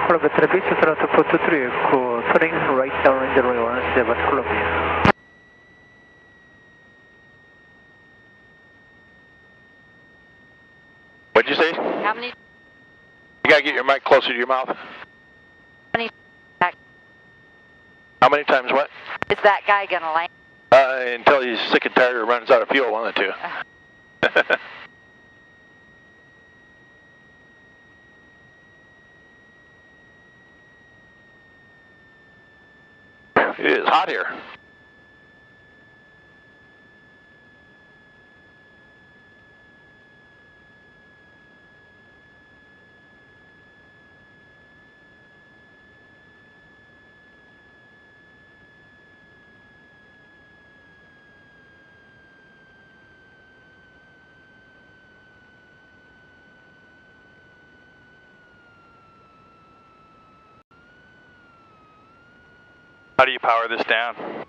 Columbia traffic 643 airport, turning right down window runway 17, Columbia. What'd you say? How many? You gotta get your mic closer to your mouth. How many times what? Is that guy gonna land? Until he's sick and tired or runs out of fuel, one of the two. It is hot here. How do you power this down?